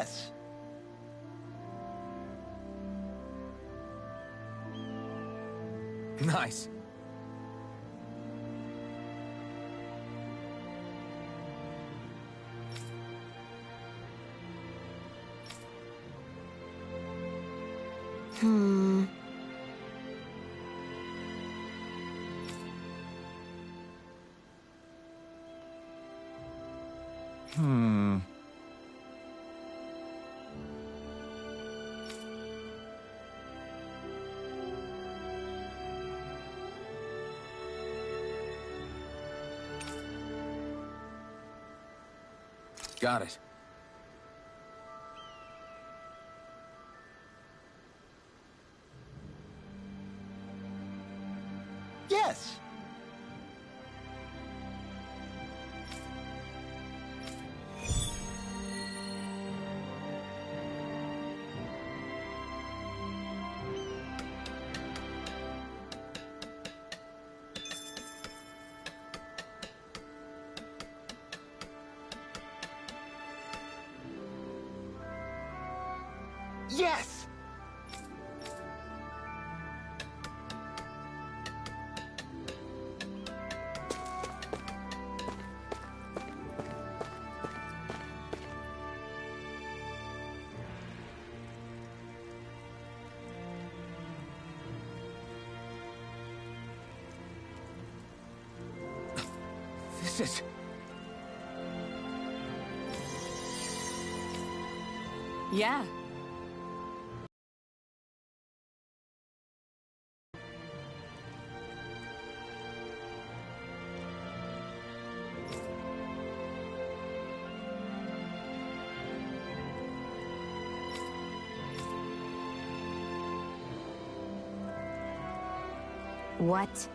Yes! Nice. Hmm. Got it. Yes! Yes! This is... Yeah. What?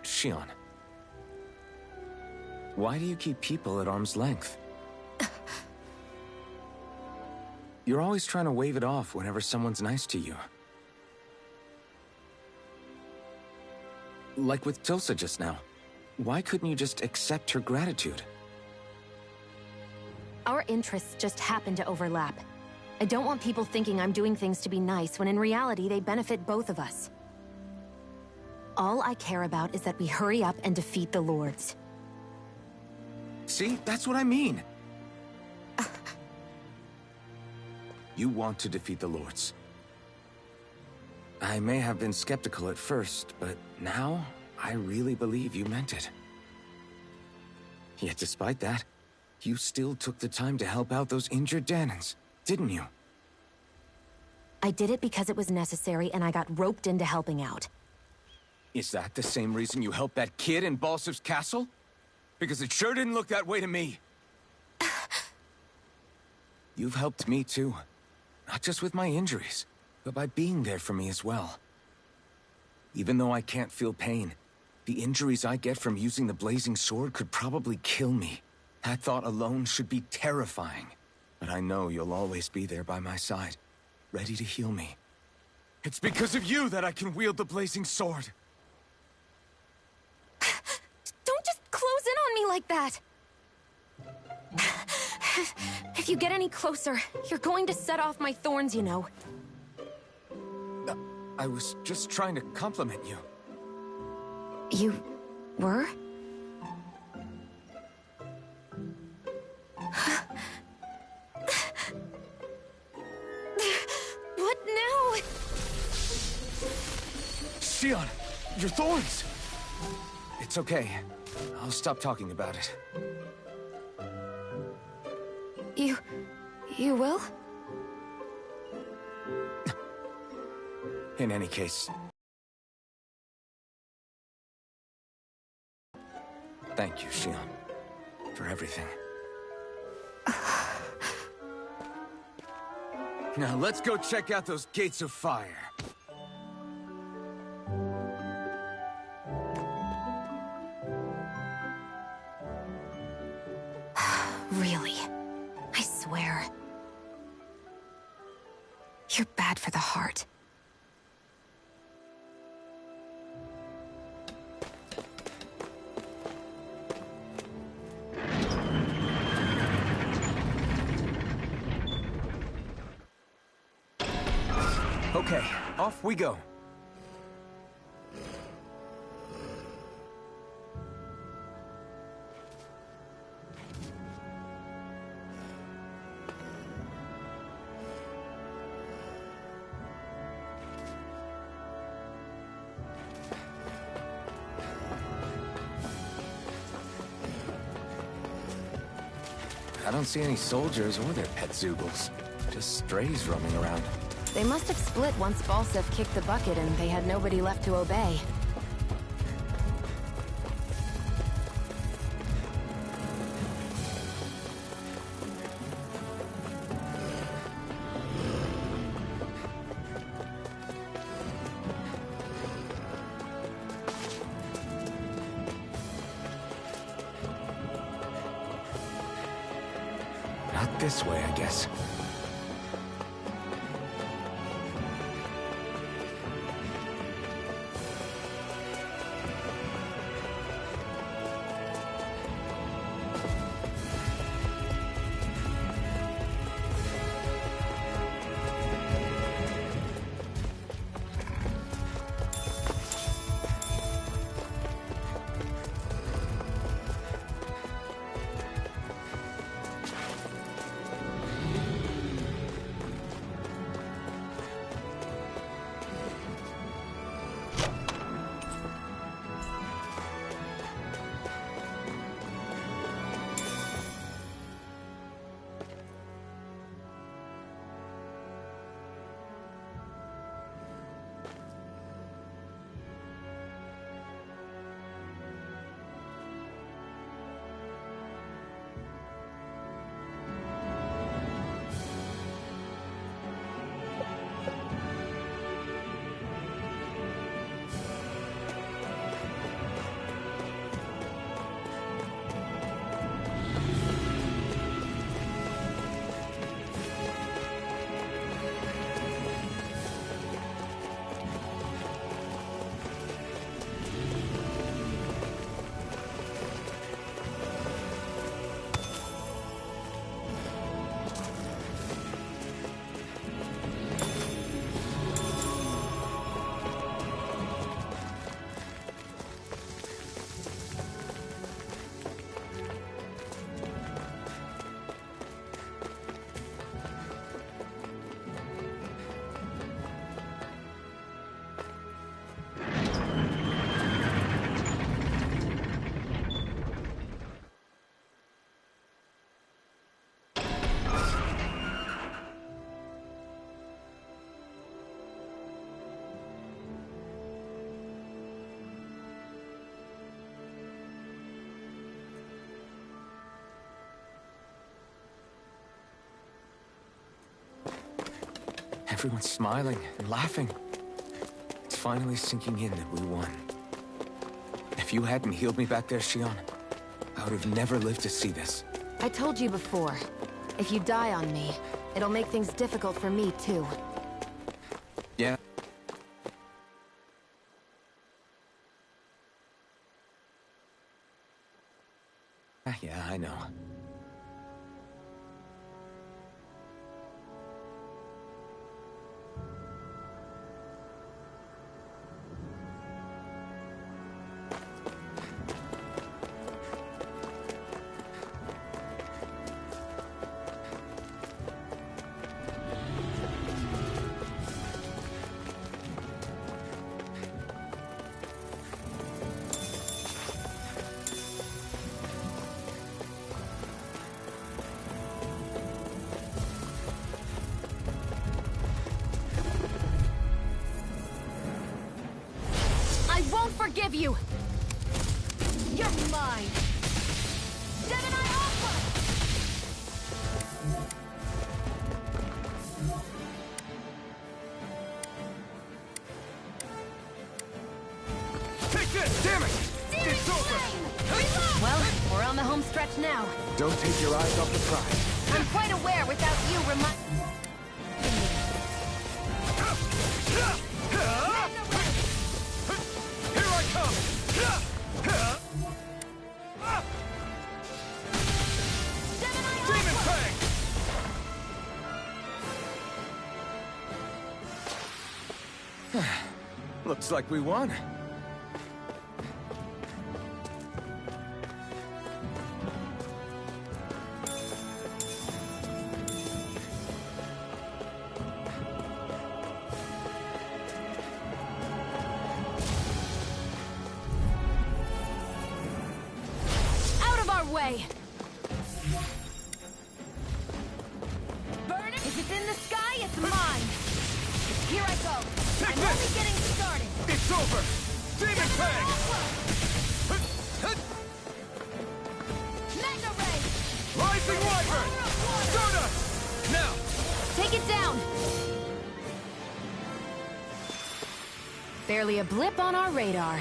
Shion. Why do you keep people at arm's length? You're always trying to wave it off whenever someone's nice to you. Like with Tilsa just now. Why couldn't you just accept her gratitude? Our interests just happen to overlap. I don't want people thinking I'm doing things to be nice when in reality they benefit both of us. All I care about is that we hurry up and defeat the Lords. See? That's what I mean! You want to defeat the Lords. I may have been skeptical at first, but now I really believe you meant it. Yet despite that, you still took the time to help out those injured Dahnans, didn't you? I did it because it was necessary and I got roped into helping out. Is that the same reason you helped that kid in Balsev's castle? Because it sure didn't look that way to me. You've helped me too. Not just with my injuries, but by being there for me as well. Even though I can't feel pain, the injuries I get from using the blazing sword could probably kill me. That thought alone should be terrifying. But I know you'll always be there by my side, ready to heal me. It's because of you that I can wield the blazing sword. Don't just close in on me like that! If you get any closer, you're going to set off my thorns, you know. I was just trying to compliment you. You were? What now? Shion, your thorns! It's okay. I'll stop talking about it. You will? In any case... Thank you, Shion, for everything. Now let's go check out those gates of fire. Really? I swear. You're bad for the heart. Okay, off we go. I don't see any soldiers or their pet Zeugles. Just strays roaming around. They must have split once Balseph kicked the bucket and they had nobody left to obey. Not this way, I guess. Everyone's smiling and laughing. It's finally sinking in that we won. If you hadn't healed me back there, Shion, I would have never lived to see this. I told you before, if you die on me, it'll make things difficult for me too. Yeah. Yeah, I know. you! You're mine! Gemini Aqua! Take this! Damn it! It's over! Well, we're on the home stretch now. Don't take your eyes off the prize. I'm quite aware without you remind... Here I come! Demon Fang! Looks like we won. Way. Burn it! If it's in the sky, it's mine! Here I go! Take I'm this! only getting started! It's over! Demon Fang! Mega Ray! Rising Wyvern! Stardust! Now! Take it down! Barely a blip on our radar.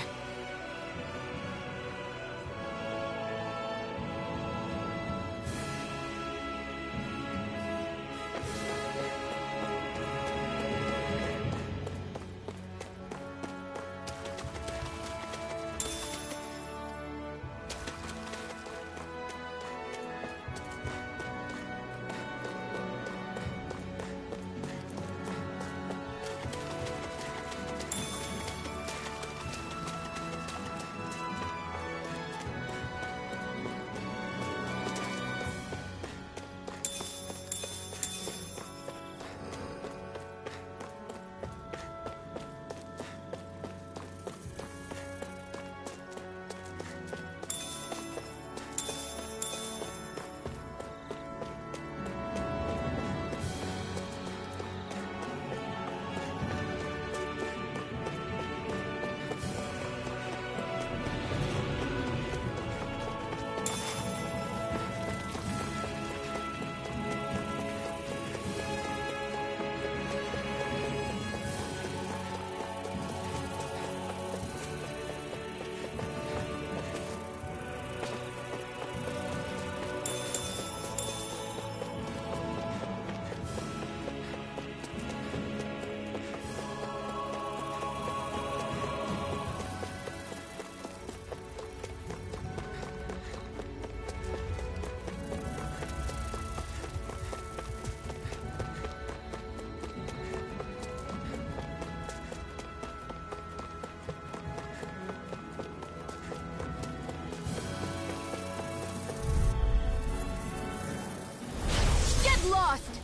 Lost!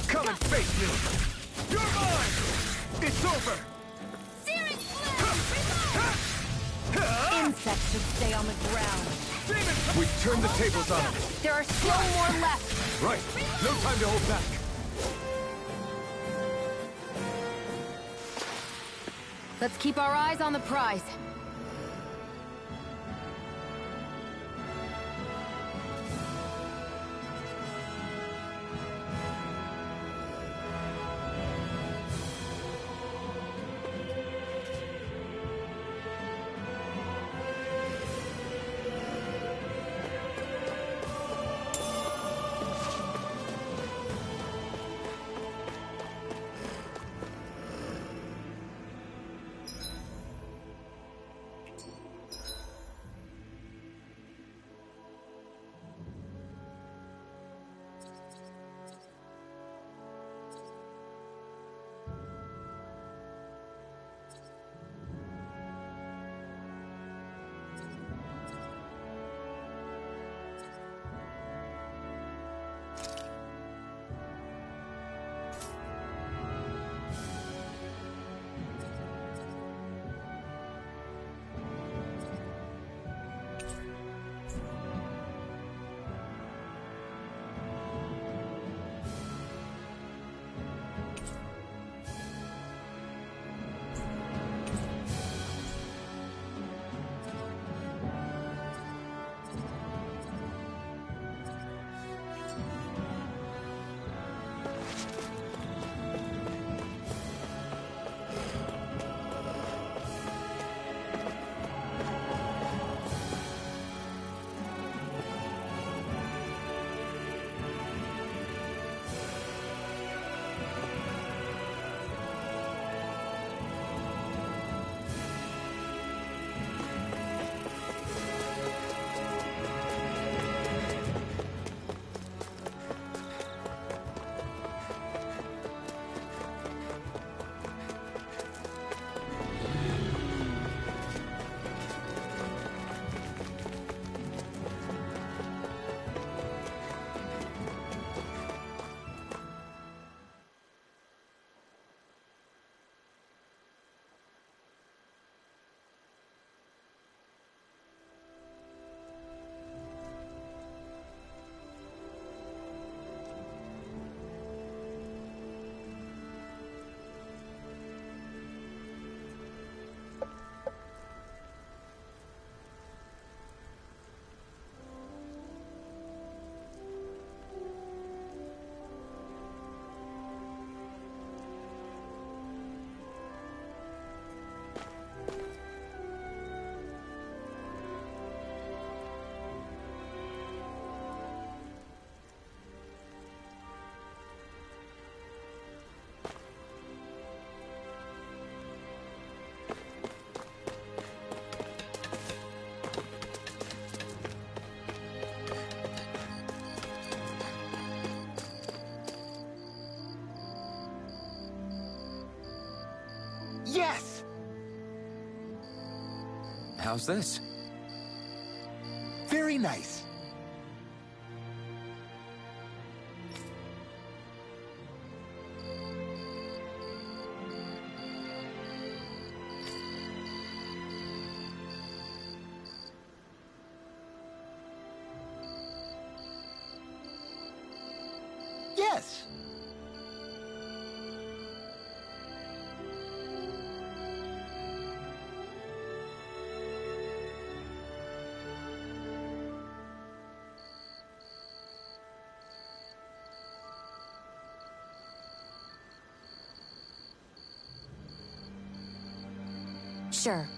Come and face me! You're mine! It's over! Searing Flame! Insects should stay on the ground. Demon! We've turned the tables on them. There are still more left. Right. No time to hold back. Let's keep our eyes on the prize. Yes! How's this? Very nice. Yes! Sure.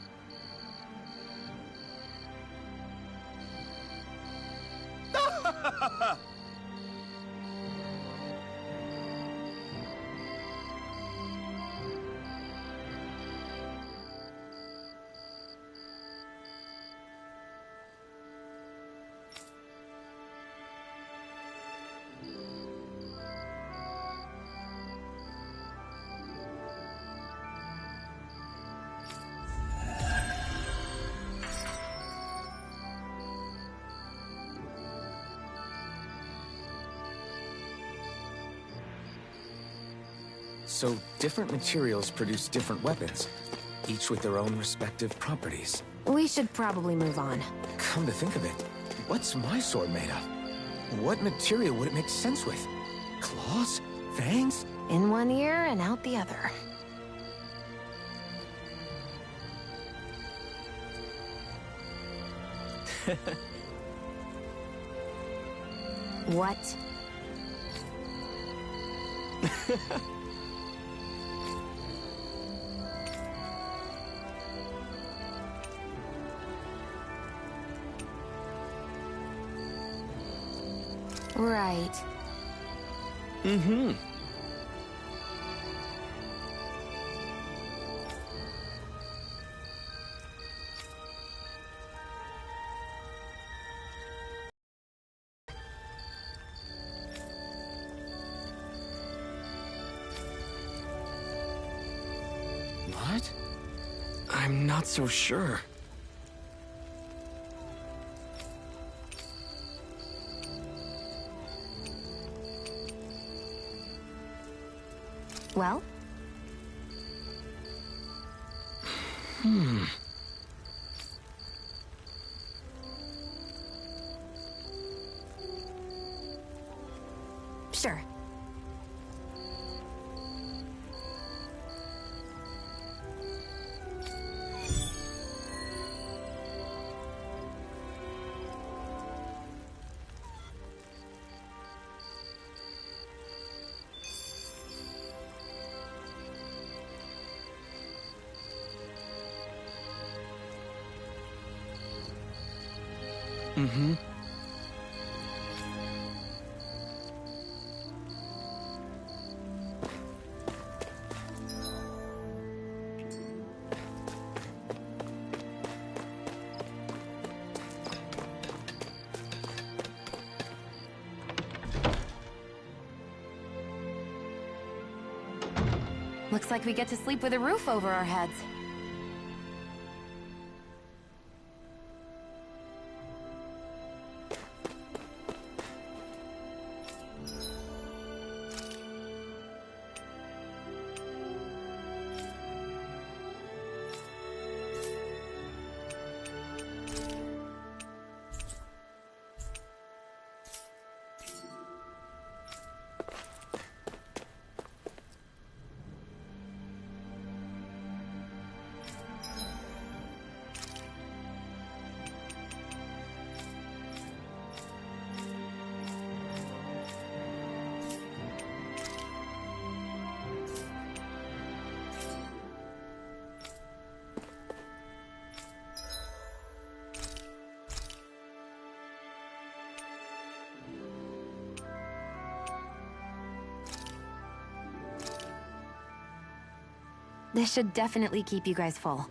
So, different materials produce different weapons, each with their own respective properties. We should probably move on. Come to think of it, what's my sword made of? What material would it make sense with? Claws? Fangs? In one ear and out the other. What? Right. Mm-hmm. What? I'm not so sure. Well? Sure. Mm-hmm. Looks like we get to sleep with a roof over our heads. This should definitely keep you guys full.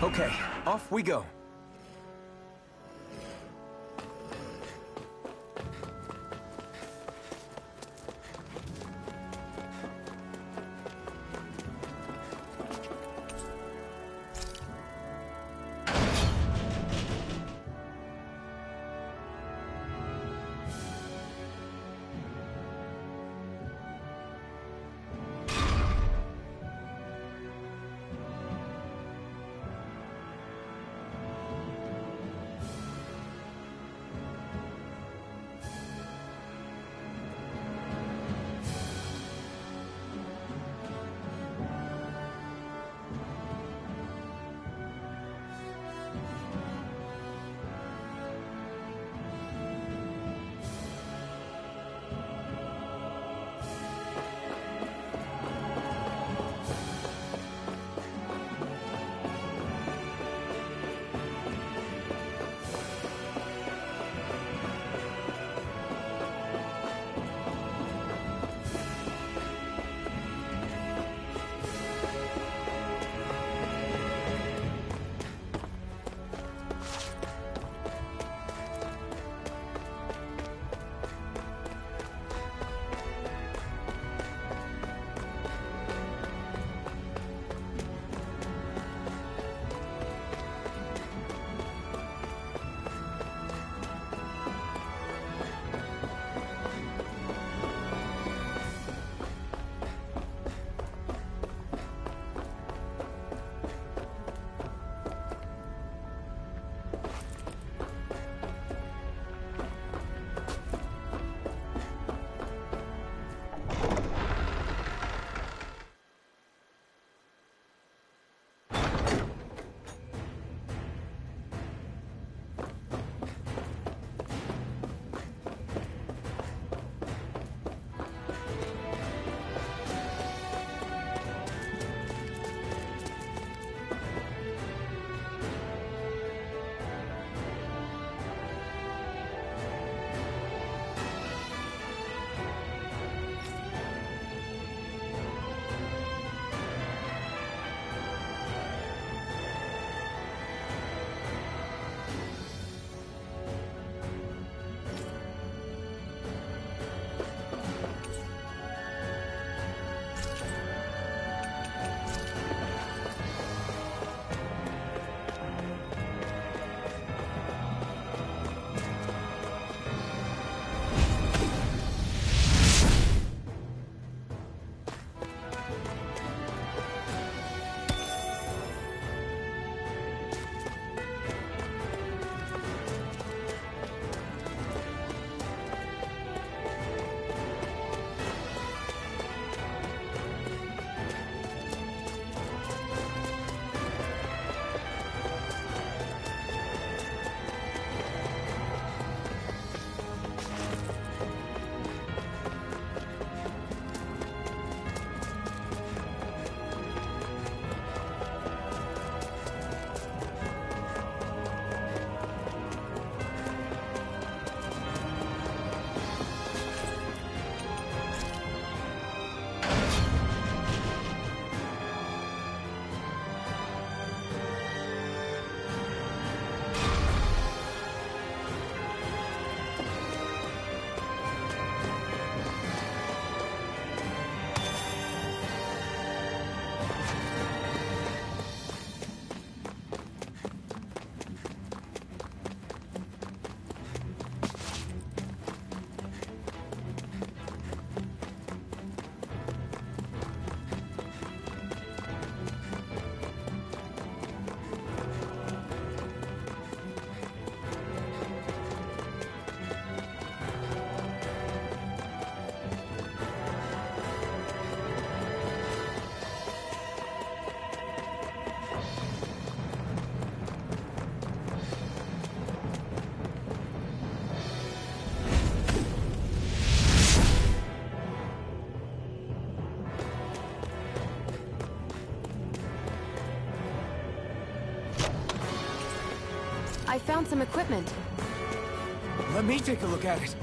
Okay, off we go. I found some equipment. Let me take a look at it.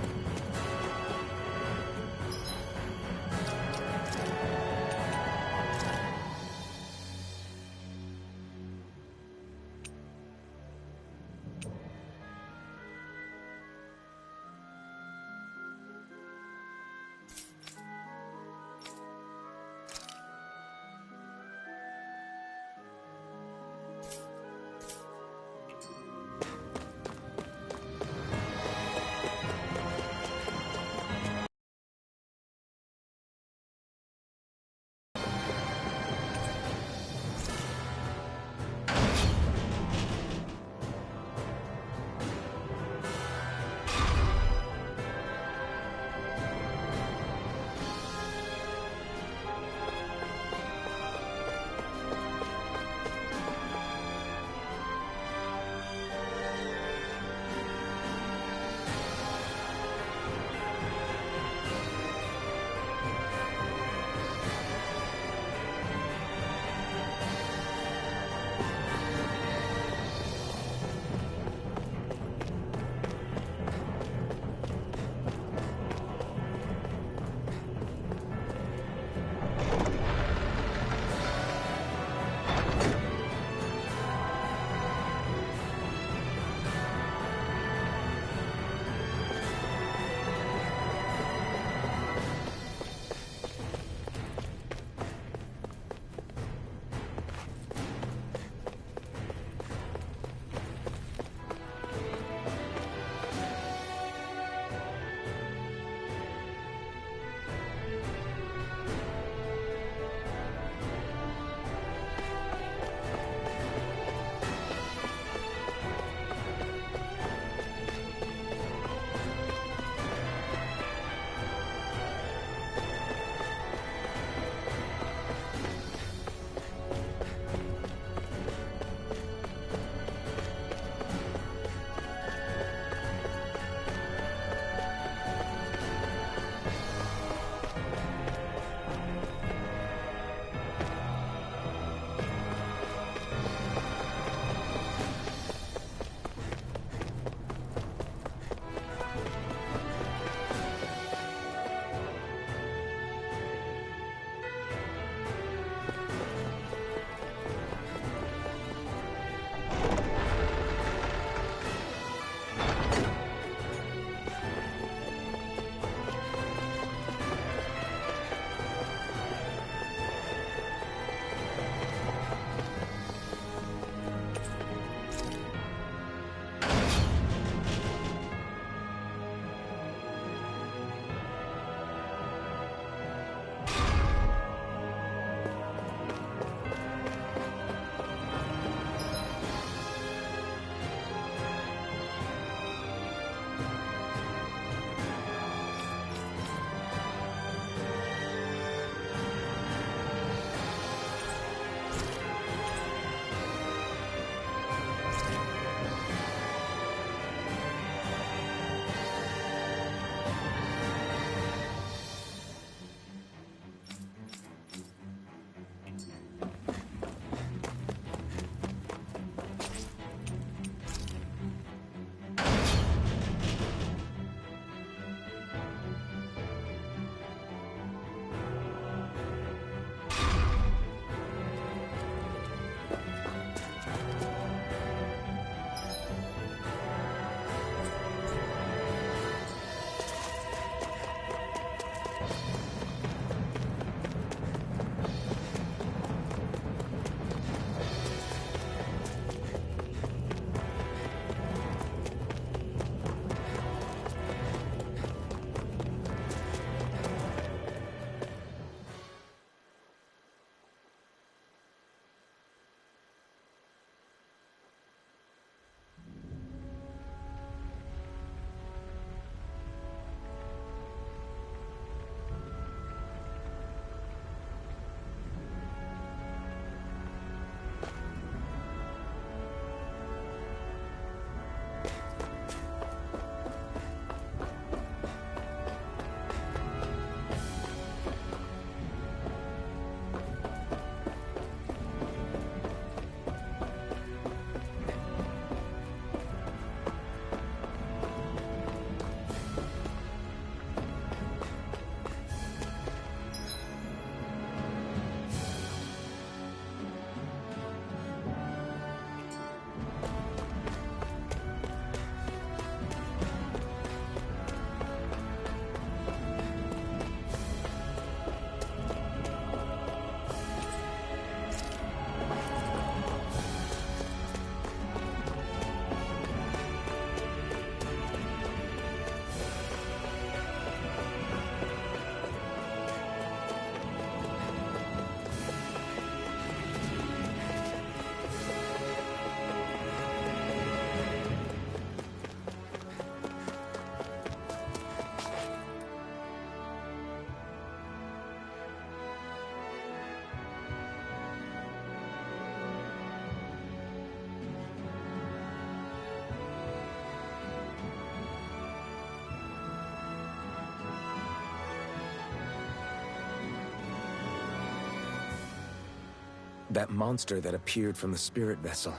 That monster that appeared from the spirit vessel.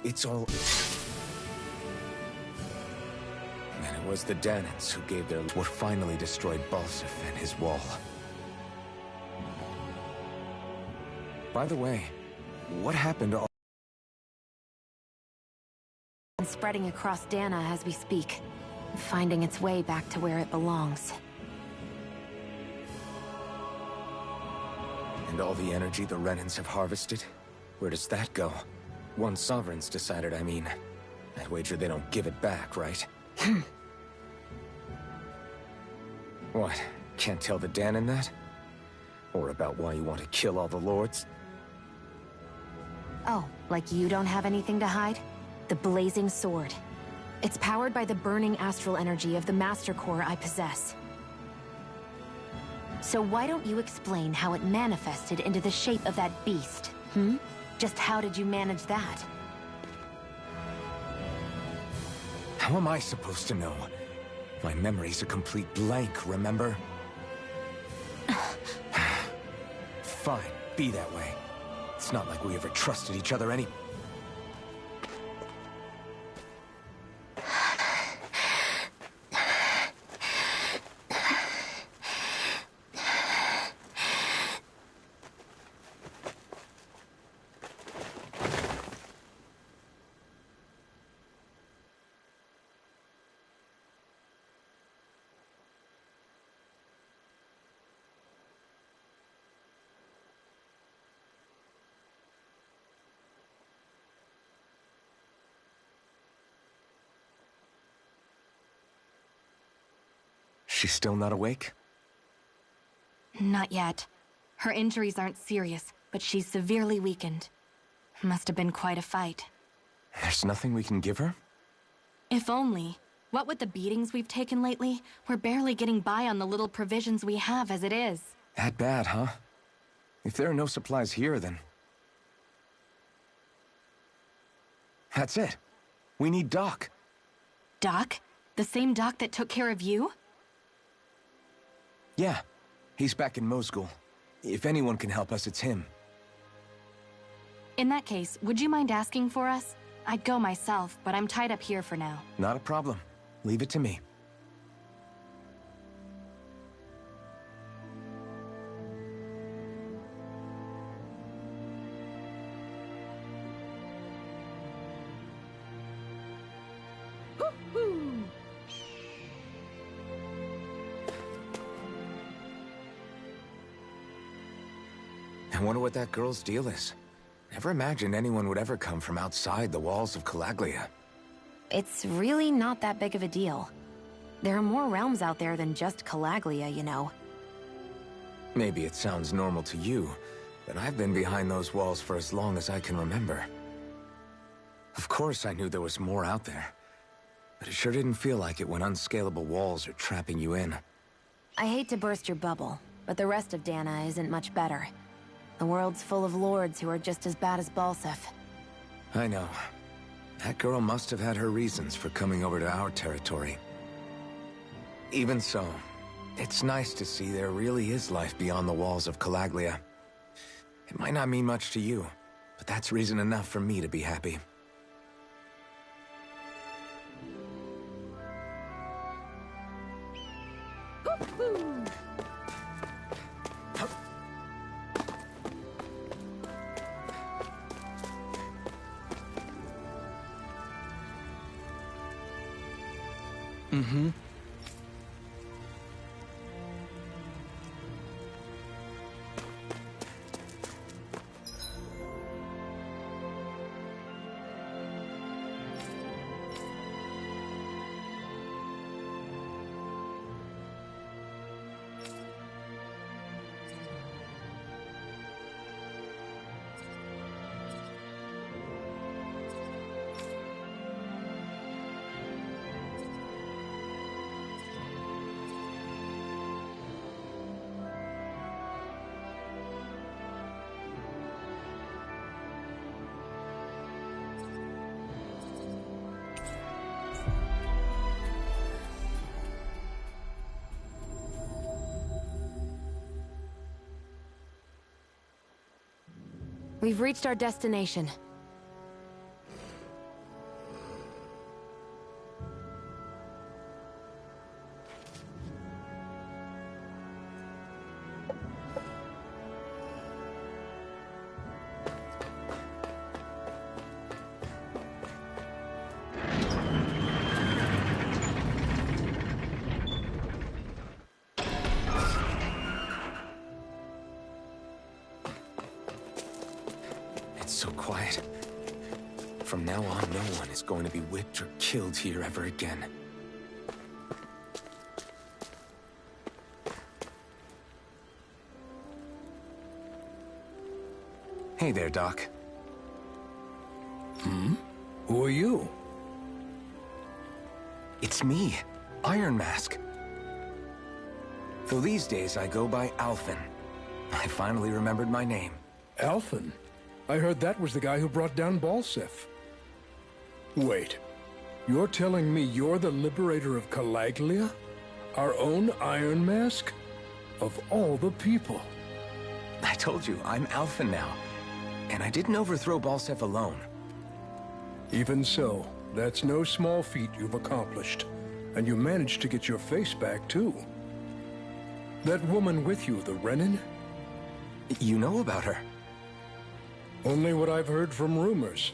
It's all... And it was the Dahnans who gave their... what finally destroyed Balseph and his wall. By the way, what happened to all... Spreading across Dahna as we speak, finding its way back to where it belongs. And all the energy the Renans have harvested? Where does that go? Once Sovereign's decided, I mean. I'd wager they don't give it back, right? What? Can't tell the Dahnan that? Or about why you want to kill all the lords? Oh, like you don't have anything to hide? The Blazing Sword. It's powered by the burning astral energy of the Master Core I possess. So why don't you explain how it manifested into the shape of that beast, hmm? Just how did you manage that? How am I supposed to know? My memory's a complete blank, remember? Fine, be that way. It's not like we ever trusted each other any... She's still not awake? Not yet. Her injuries aren't serious, but she's severely weakened. Must have been quite a fight. There's nothing we can give her? If only. What with the beatings we've taken lately, we're barely getting by on the little provisions we have as it is. That bad, huh? If there are no supplies here, then... That's it. We need Doc. Doc? The same Doc that took care of you? Yeah. He's back in Mosgul. If anyone can help us, it's him. In that case, would you mind asking for us? I'd go myself, but I'm tied up here for now. Not a problem. Leave it to me. I wonder what that girl's deal is. Never imagined anyone would ever come from outside the walls of Calaglia. It's really not that big of a deal. There are more realms out there than just Calaglia, you know. Maybe it sounds normal to you, but I've been behind those walls for as long as I can remember. Of course I knew there was more out there, but it sure didn't feel like it when unscalable walls are trapping you in. I hate to burst your bubble, but the rest of Dahna isn't much better. The world's full of lords who are just as bad as Balseph. I know. That girl must have had her reasons for coming over to our territory. Even so, it's nice to see there really is life beyond the walls of Calaglia. It might not mean much to you, but that's reason enough for me to be happy. Mm-hmm. We've reached our destination. So quiet. From now on, no one is going to be whipped or killed here ever again. Hey there, Doc. Who are you? It's me, Iron Mask. Though these days I go by Alphen. I finally remembered my name. Alphen? I heard that was the guy who brought down Balseph. Wait, you're telling me you're the liberator of Calaglia? Our own Iron Mask? Of all the people. I told you, I'm Alphen now. And I didn't overthrow Balseph alone. Even so, that's no small feat you've accomplished. And you managed to get your face back, too. That woman with you, the Renin? You know about her? Only what I've heard from rumors.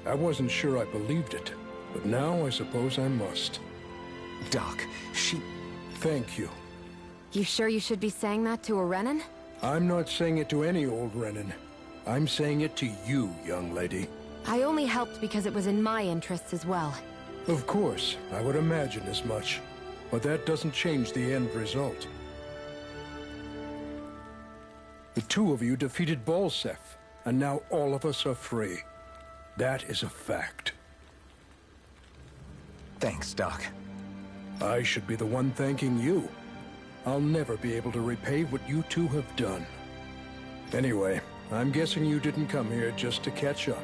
I wasn't sure I believed it, but now I suppose I must. Doc, she... Thank you. You sure you should be saying that to a Renin? I'm not saying it to any old Renin. I'm saying it to you, young lady. I only helped because it was in my interests as well. Of course, I would imagine as much. But that doesn't change the end result. The two of you defeated Balseph, and now all of us are free. That is a fact. Thanks, Doc. I should be the one thanking you. I'll never be able to repay what you two have done. Anyway, I'm guessing you didn't come here just to catch up.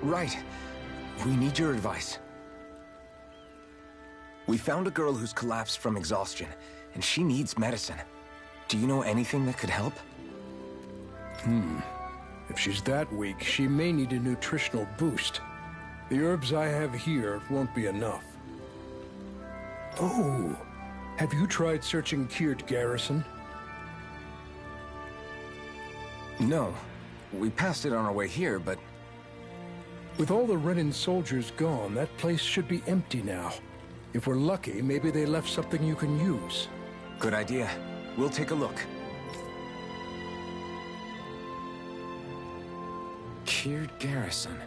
Right. We need your advice. We found a girl who's collapsed from exhaustion, and she needs medicine. Do you know anything that could help? If she's that weak, she may need a nutritional boost. The herbs I have here won't be enough. Oh, have you tried searching Kirt Garrison? No. We passed it on our way here, but... With all the Renin soldiers gone, that place should be empty now. If we're lucky, maybe they left something you can use. Good idea. We'll take a look. Kirt Garrison.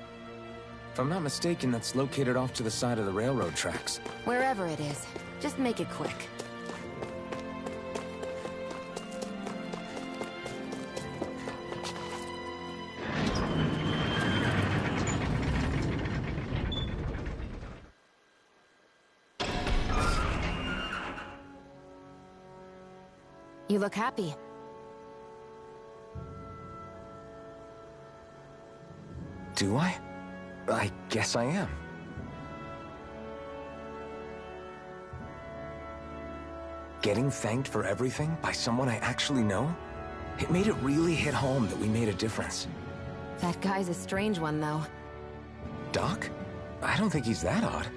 If I'm not mistaken, that's located off to the side of the railroad tracks. Wherever it is, just make it quick. You look happy. Do I? I guess I am. Getting thanked for everything by someone I actually know? It made it really hit home that we made a difference. That guy's a strange one, though. Doc? I don't think he's that odd.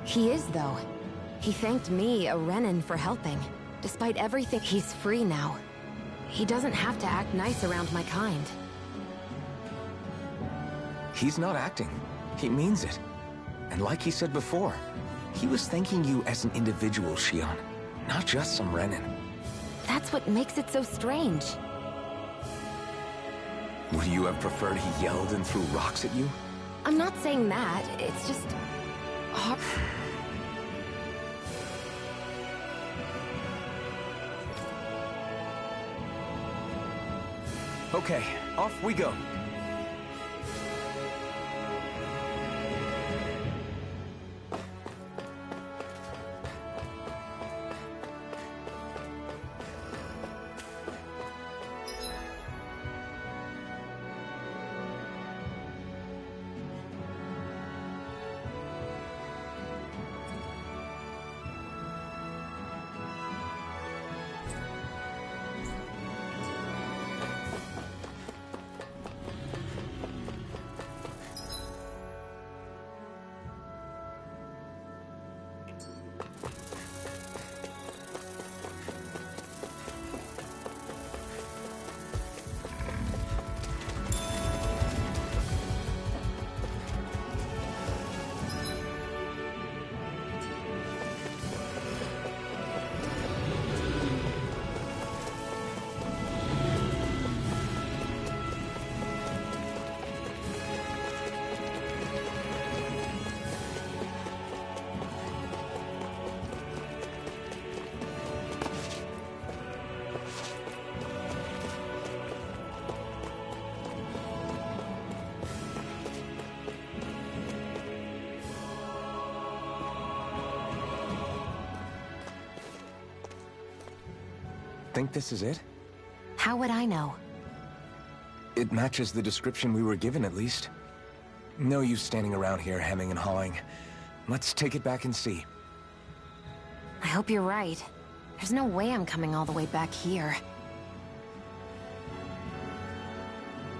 He is, though. He thanked me, a Renin, for helping. Despite everything, he's free now. He doesn't have to act nice around my kind. He's not acting. He means it. And like he said before, he was thanking you as an individual, Shionne, not just some Renin. That's what makes it so strange. Would you have preferred he yelled and threw rocks at you? I'm not saying that, it's just... hard. Okay, off we go. think this is it? How would I know? It matches the description we were given, at least. No use standing around here hemming and hawing. Let's take it back and see. I hope you're right. There's no way I'm coming all the way back here.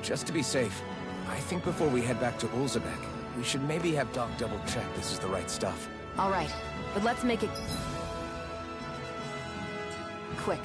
Just to be safe, I think before we head back to Ulzebek, we should maybe have Doc double-check this is the right stuff. All right, but let's make it quick.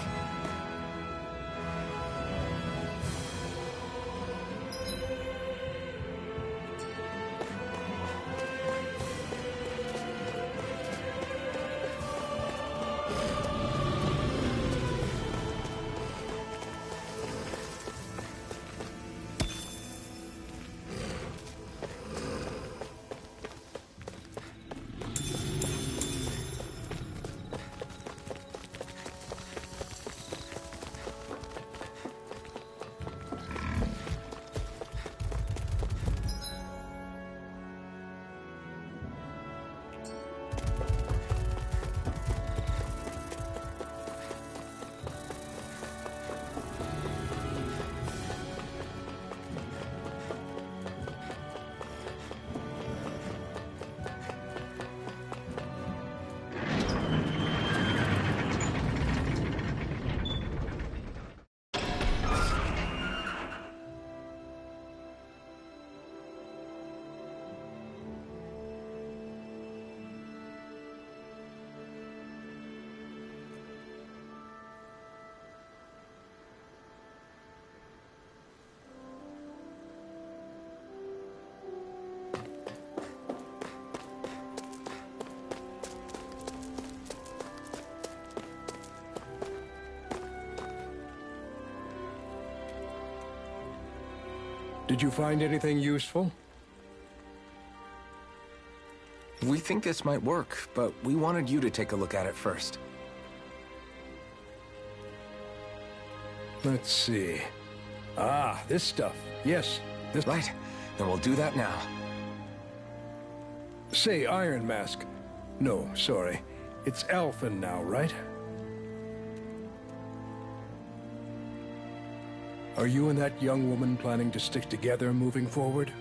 Did you find anything useful? We think this might work, but we wanted you to take a look at it first. Let's see. Ah, this stuff. Yes, this... Right, then we'll do that now. Say, Iron Mask. No, sorry. It's Alphen now, right? Are you and that young woman planning to stick together moving forward?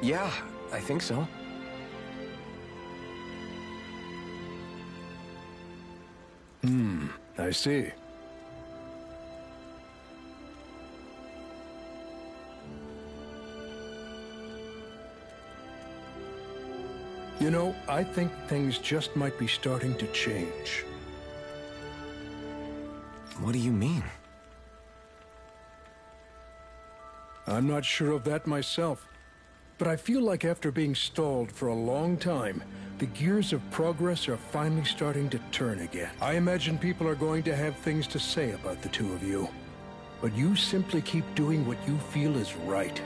Yeah, I think so. I see. You know, I think things just might be starting to change. What do you mean? I'm not sure of that myself, but I feel like after being stalled for a long time, the gears of progress are finally starting to turn again. I imagine people are going to have things to say about the two of you, but you simply keep doing what you feel is right.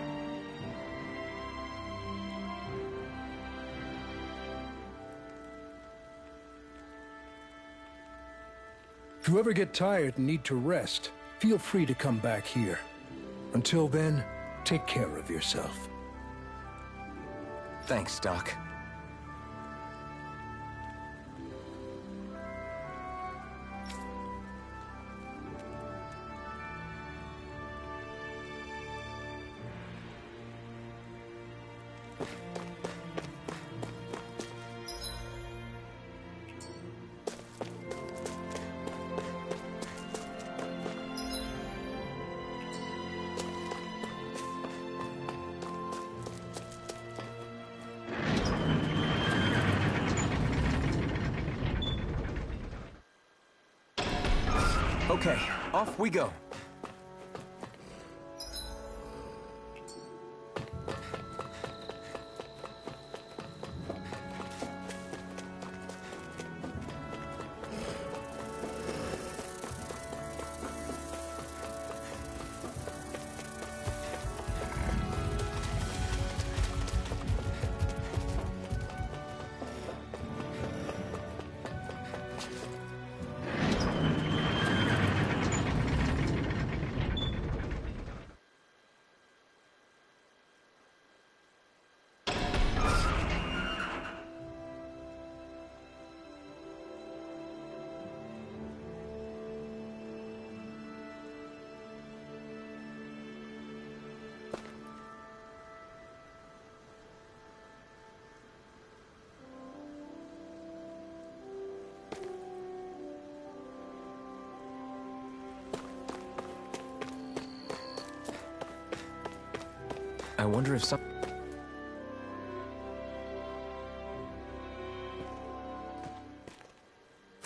If you ever get tired and need to rest, feel free to come back here. Until then, take care of yourself. Thanks, Doc. Okay, off we go. I wonder if some...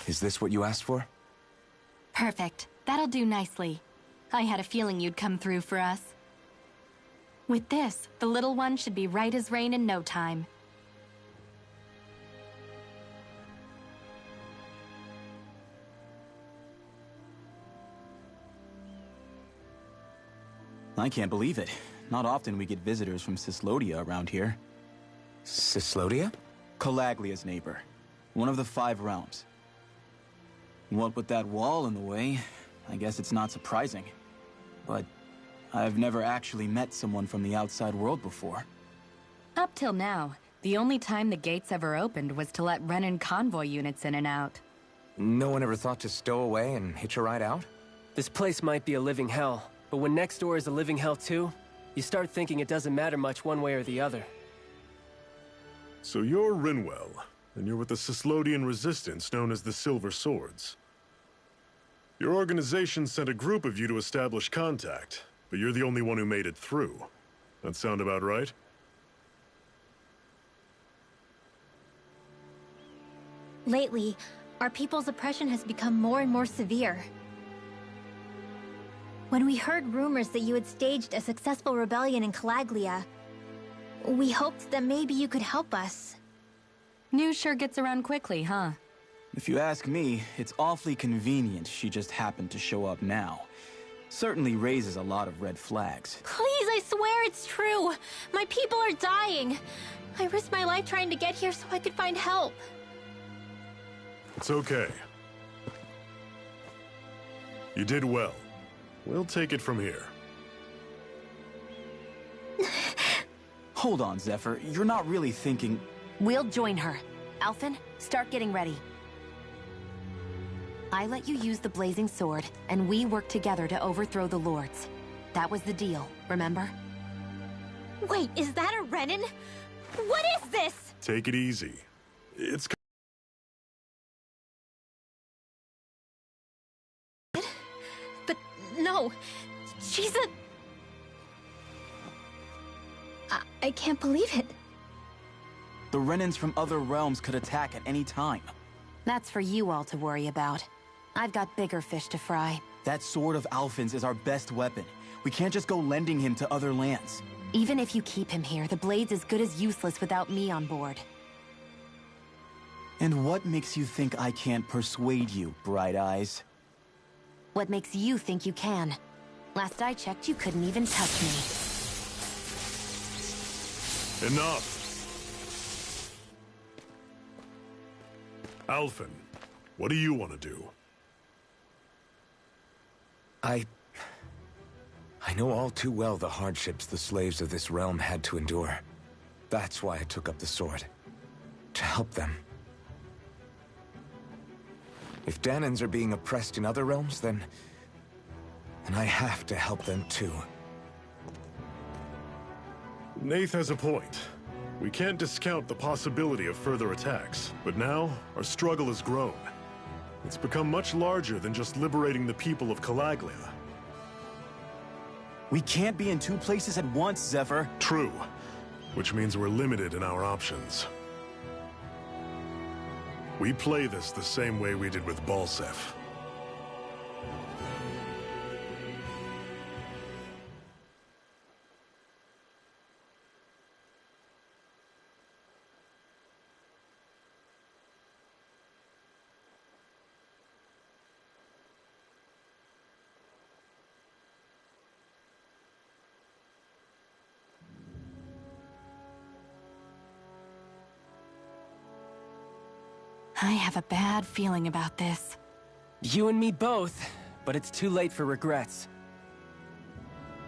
Is this what you asked for? Perfect. That'll do nicely. I had a feeling you'd come through for us. With this, the little one should be right as rain in no time. I can't believe it. Not often we get visitors from Cyslodia around here. Cyslodia? Calaglia's neighbor. One of the 5 realms. What with that wall in the way, I guess it's not surprising. But I've never actually met someone from the outside world before. Up till now, the only time the gates ever opened was to let Renan convoy units in and out. No one ever thought to stow away and hitch a ride out? This place might be a living hell, but when next door is a living hell too, you start thinking it doesn't matter much one way or the other. So you're Rinwell, and you're with the Cyslodian resistance known as the Silver Swords. Your organization sent a group of you to establish contact, but you're the only one who made it through. That sound about right? Lately, our people's oppression has become more and more severe. When we heard rumors that you had staged a successful rebellion in Calaglia, we hoped that maybe you could help us. News sure gets around quickly, huh? If you ask me, it's awfully convenient she just happened to show up now. Certainly raises a lot of red flags. Please, I swear it's true! My people are dying! I risked my life trying to get here so I could find help. It's okay. You did well. We'll take it from here. Hold on, Zephyr. You're not really thinking... We'll join her. Alphen, start getting ready. I let you use the blazing sword, and we worked together to overthrow the lords. That was the deal, remember? Wait, is that a Renan? What is this? Take it easy. It's... But no, she's a... I can't believe it. The Renans from other realms could attack at any time. That's for you all to worry about. I've got bigger fish to fry. That sword of Alphen's is our best weapon. We can't just go lending him to other lands. Even if you keep him here, the blade's as good as useless without me on board. And what makes you think I can't persuade you, Bright Eyes? What makes you think you can? Last I checked, you couldn't even touch me. Enough! Alphen, what do you want to do? I know all too well the hardships the slaves of this realm had to endure. That's why I took up the sword. To help them. If Dahnans are being oppressed in other realms, then I have to help them too. Nath has a point. We can't discount the possibility of further attacks, but now our struggle has grown. It's become much larger than just liberating the people of Calaglia. We can't be in 2 places at once, Zephyr. True, which means we're limited in our options. We play this the same way we did with Balseph. I have a bad feeling about this. You and me both, but it's too late for regrets.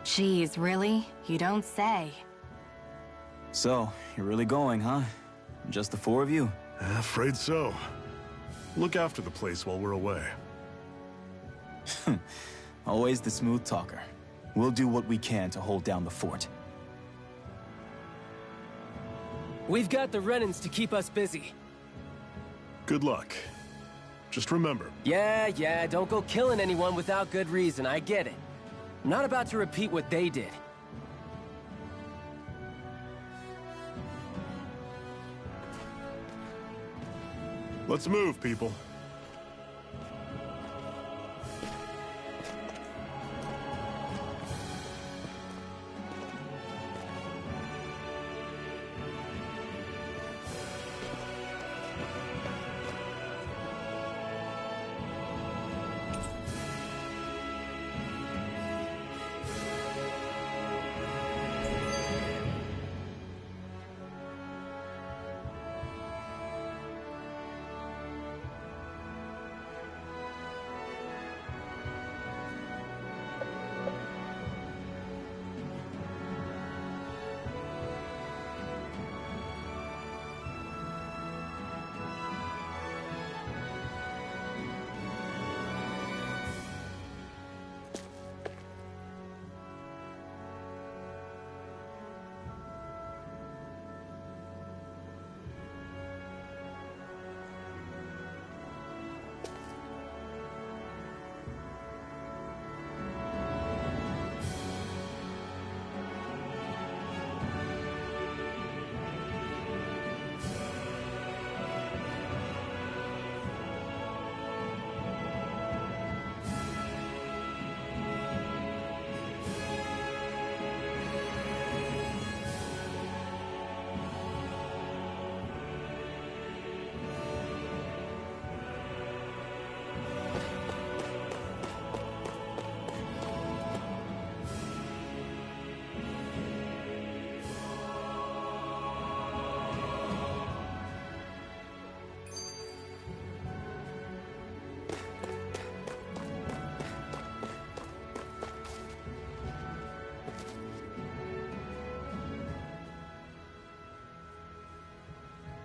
Jeez, really? You don't say. So, you're really going, huh? Just the 4 of you? Afraid so. Look after the place while we're away. Always the smooth talker. We'll do what we can to hold down the fort. We've got the Renans to keep us busy. Good luck. Just remember... Yeah, don't go killing anyone without good reason, I get it. I'm not about to repeat what they did. Let's move, people.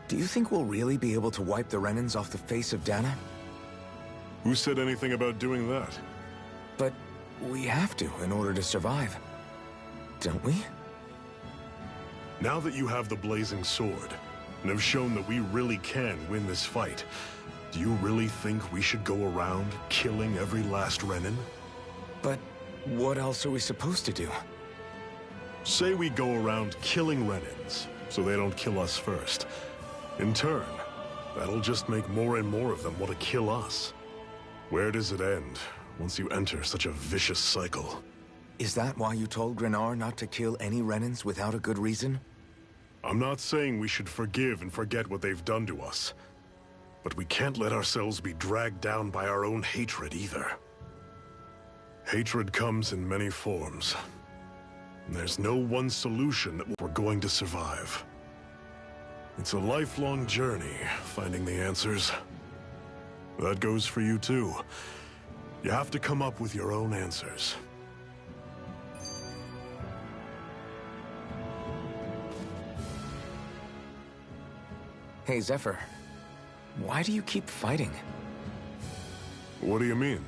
Do you think we'll really be able to wipe the Renans off the face of Dana? Who said anything about doing that? But we have to in order to survive. Don't we? Now that you have the Blazing Sword, and have shown that we really can win this fight, do you really think we should go around killing every last Renan? But what else are we supposed to do? Say we go around killing Renans, so they don't kill us first. In turn, that'll just make more and more of them want to kill us. Where does it end, once you enter such a vicious cycle? Is that why you told Grenar not to kill any Renans without a good reason? I'm not saying we should forgive and forget what they've done to us. But we can't let ourselves be dragged down by our own hatred either. Hatred comes in many forms. And there's no one solution that we're going to survive. It's a lifelong journey, finding the answers. That goes for you too. You have to come up with your own answers. Hey, Zephyr. Why do you keep fighting? What do you mean?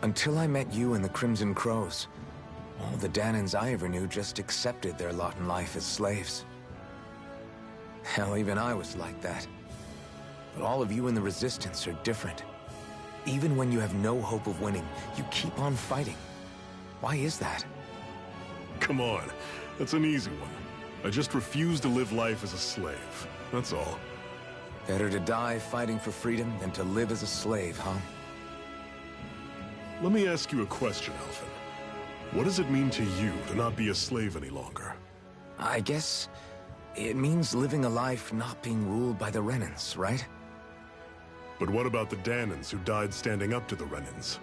Until I met you and the Crimson Crows, all the Danans I ever knew just accepted their lot in life as slaves. Hell, even I was like that. But all of you in the Resistance are different. Even when you have no hope of winning, you keep on fighting. Why is that? Come on, that's an easy one. I just refuse to live life as a slave, that's all. Better to die fighting for freedom than to live as a slave, huh? Let me ask you a question, Alphen. What does it mean to you to not be a slave any longer? I guess it means living a life not being ruled by the Renans, right? But what about the Danans who died standing up to the Renans?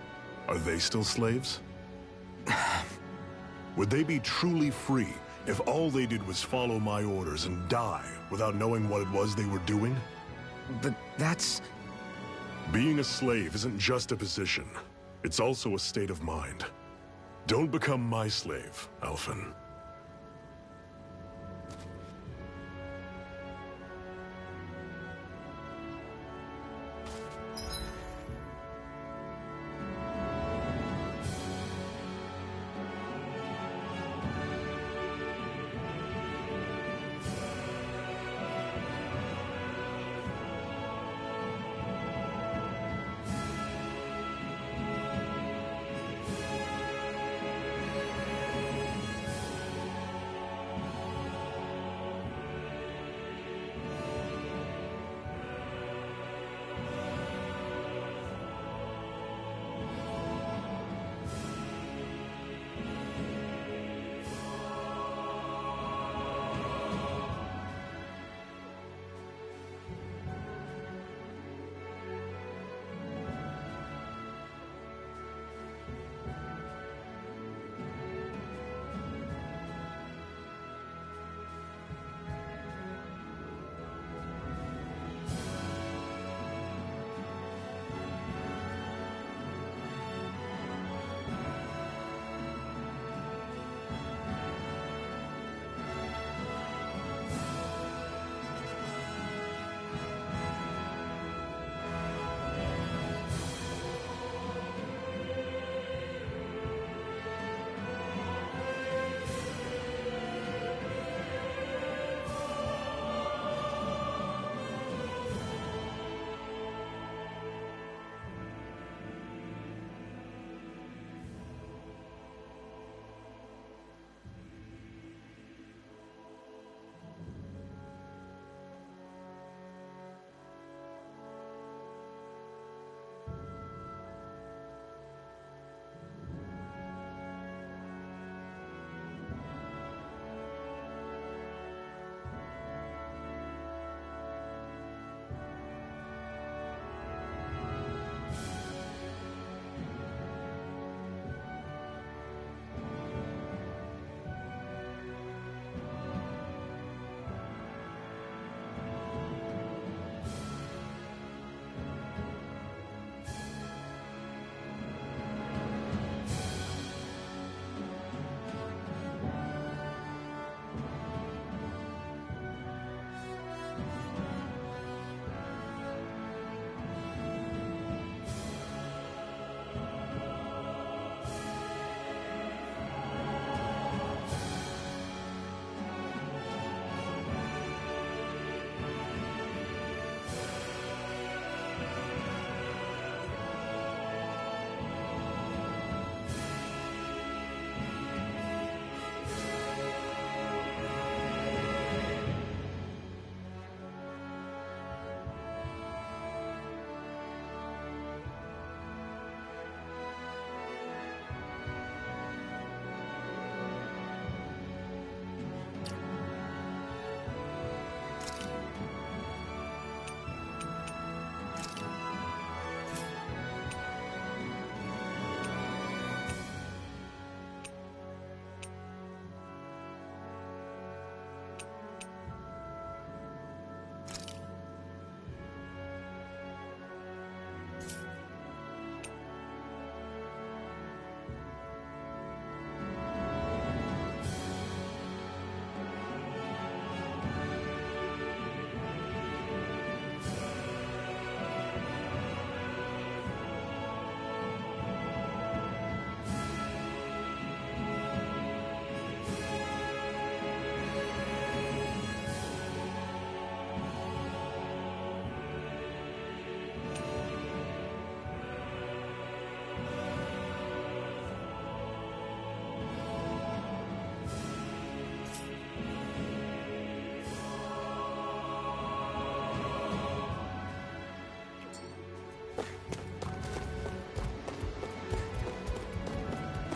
Are they still slaves? Would they be truly free if all they did was follow my orders and die without knowing what it was they were doing? But that's... Being a slave isn't just a position. It's also a state of mind. Don't become my slave, Alphen.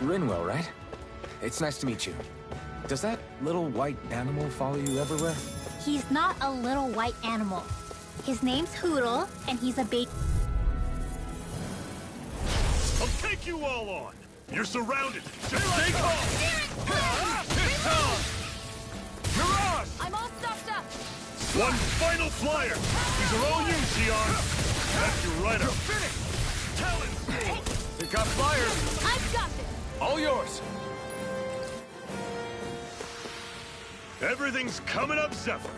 Rinwell, right? It's nice to meet you. Does that little white animal follow you everywhere? He's not a little white animal. His name's Hootle, and he's a baby. I'll take you all on! You're surrounded! Just stay calm! Mirage! I'm all stuffed up! One final flyer! These are all you, Xion! That's your right up! Talon! They got flyers! I've got this! All yours! Everything's coming up, Zephyr!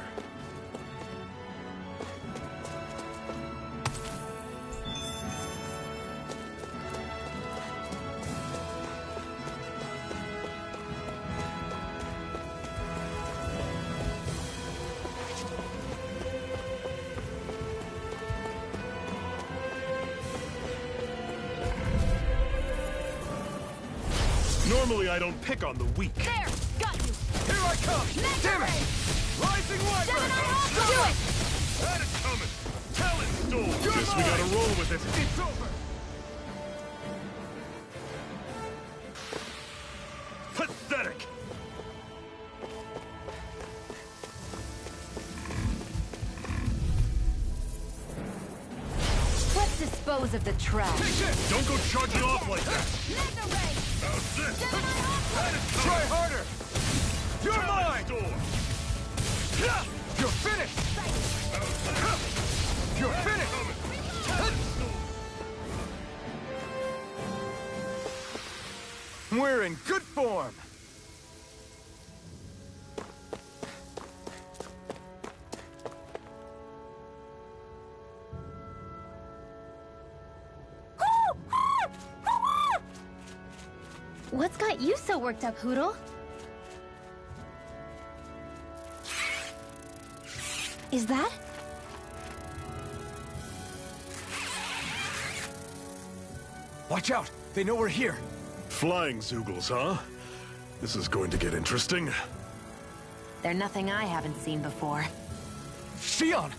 Normally I don't pick on the weak. There! Got you! Here I come! Damn it! Rising Wyvern! Do it! That is coming! Talon Storm! Guess we gotta roll with it. It's over! Pathetic! Let's dispose of the trash. Don't go charging off like that! How's this? That is coming! Try harder! You're Talon mine! Storm! You're finished! You're finished! Talon Storm! We're in good form! What's got you so worked up, Hootle? Is that? Watch out! They know we're here! Flying Zeugles, huh? This is going to get interesting. They're nothing I haven't seen before. Xion!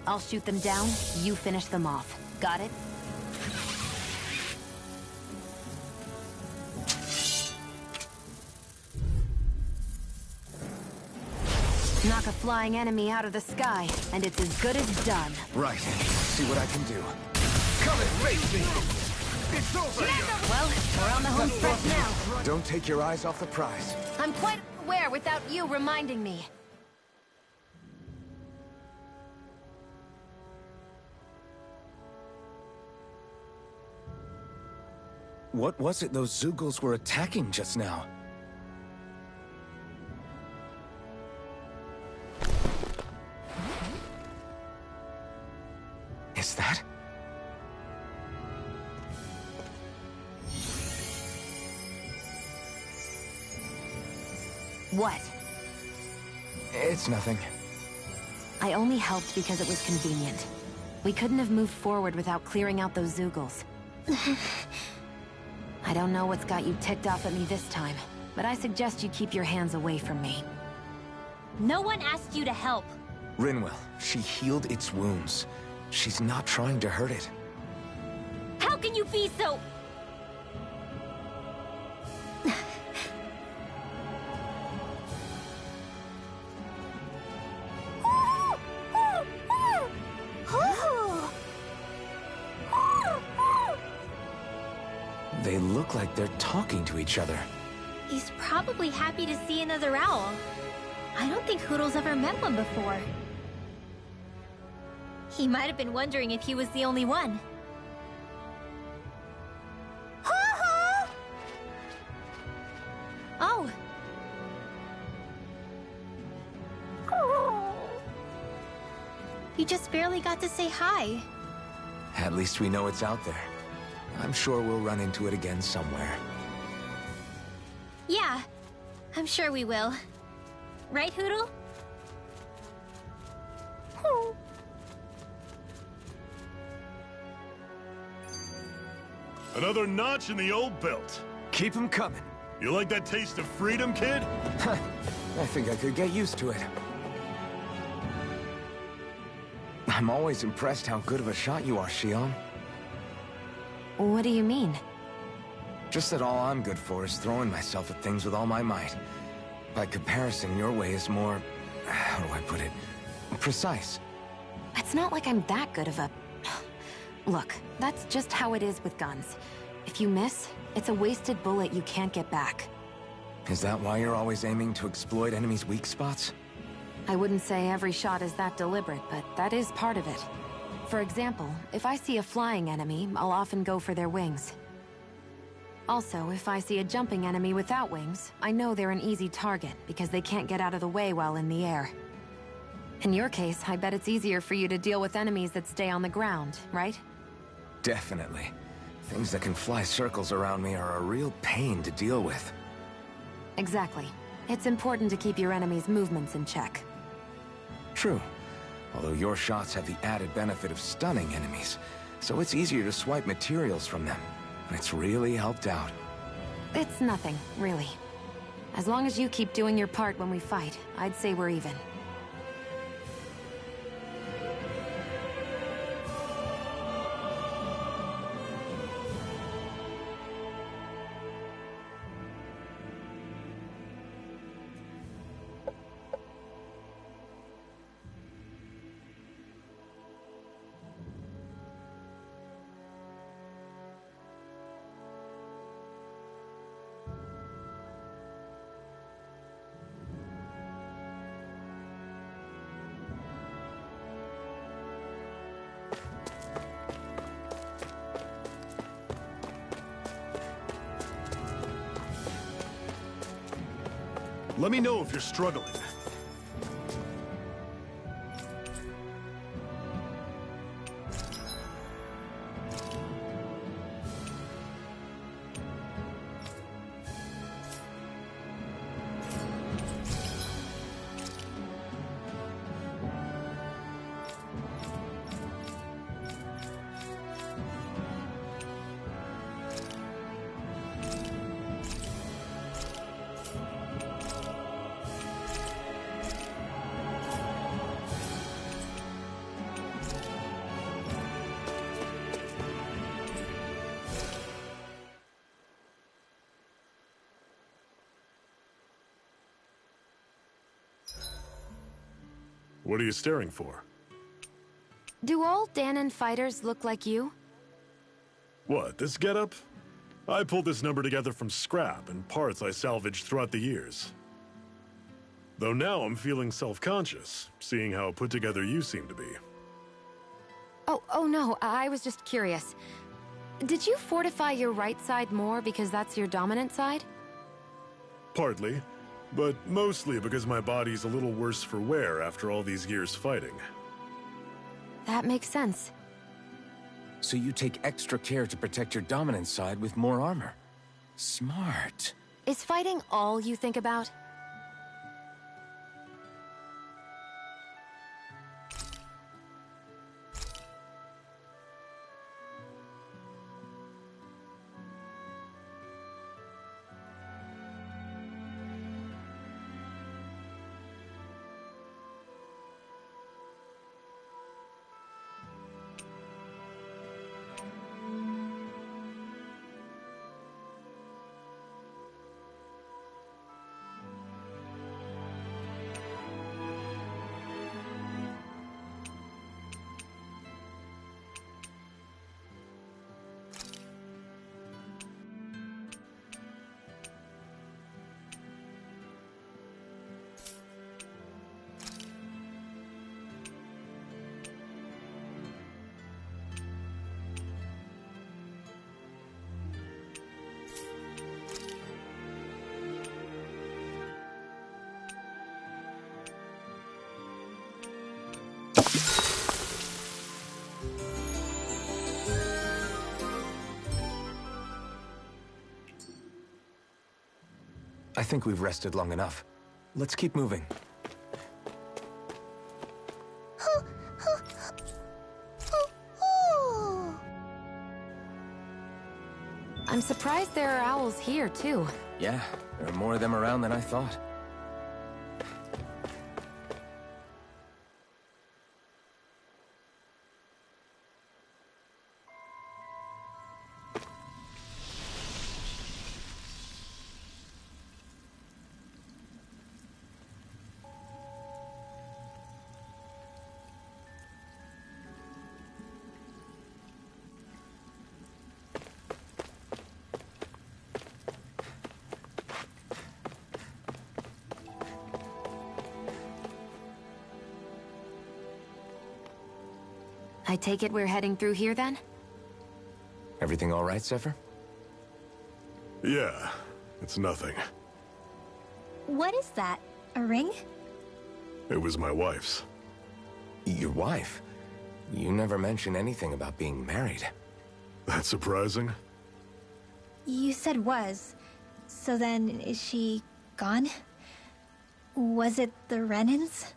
I'll shoot them down, you finish them off. Got it? Knock a flying enemy out of the sky, and it's as good as done. Right. See what I can do. Come and face me! It's over! Well, we're on the home stretch now. Don't take your eyes off the prize. I'm quite aware without you reminding me. What was it those Zeugles were attacking just now? Is that? What? It's nothing. I only helped because it was convenient. We couldn't have moved forward without clearing out those Zeugles. I don't know what's got you ticked off at me this time, but I suggest you keep your hands away from me. No one asked you to help. Rinwell, she healed its wounds. She's not trying to hurt it. How can you be so... They look like they're talking to each other. He's probably happy to see another owl. I don't think Hootle's ever met one before. He might have been wondering if he was the only one. Oh. You just barely got to say hi. At least we know it's out there. I'm sure we'll run into it again somewhere. Yeah, I'm sure we will. Right, Hootle? Another notch in the old belt. Keep 'em coming. You like that taste of freedom, kid? I think I could get used to it. I'm always impressed how good of a shot you are, Xion. What do you mean? Just that all I'm good for is throwing myself at things with all my might. By comparison, your way is more... how do I put it? Precise. It's not like I'm that good of a... Look, that's just how it is with guns. If you miss, it's a wasted bullet you can't get back. Is that why you're always aiming to exploit enemies' weak spots? I wouldn't say every shot is that deliberate, but that is part of it. For example, if I see a flying enemy, I'll often go for their wings. Also, if I see a jumping enemy without wings, I know they're an easy target because they can't get out of the way while in the air. In your case, I bet it's easier for you to deal with enemies that stay on the ground, right? Definitely. Things that can fly circles around me are a real pain to deal with. Exactly. It's important to keep your enemy's movements in check. True. Although your shots have the added benefit of stunning enemies, so it's easier to swipe materials from them. And it's really helped out. It's nothing, really. As long as you keep doing your part when we fight, I'd say we're even. Let me know if you're struggling. What are you staring for? Do all Dahnan fighters look like you? What, this getup? I pulled this number together from scrap and parts I salvaged throughout the years. Though now I'm feeling self-conscious, seeing how put together you seem to be. Oh no, I was just curious. Did you fortify your right side more because that's your dominant side? Partly, but mostly because my body's a little worse for wear after all these years fighting. That makes sense. So you take extra care to protect your dominant side with more armor. Smart. Is fighting all you think about? I think we've rested long enough. Let's keep moving. I'm surprised there are owls here, too. Yeah, there are more of them around than I thought. I take it we're heading through here then? Everything all right, Zephyr? Yeah, it's nothing. What is that? A ring? It was my wife's. Your wife? You never mentioned anything about being married. That's surprising? You said was. So then, is she gone? Was it the Renans?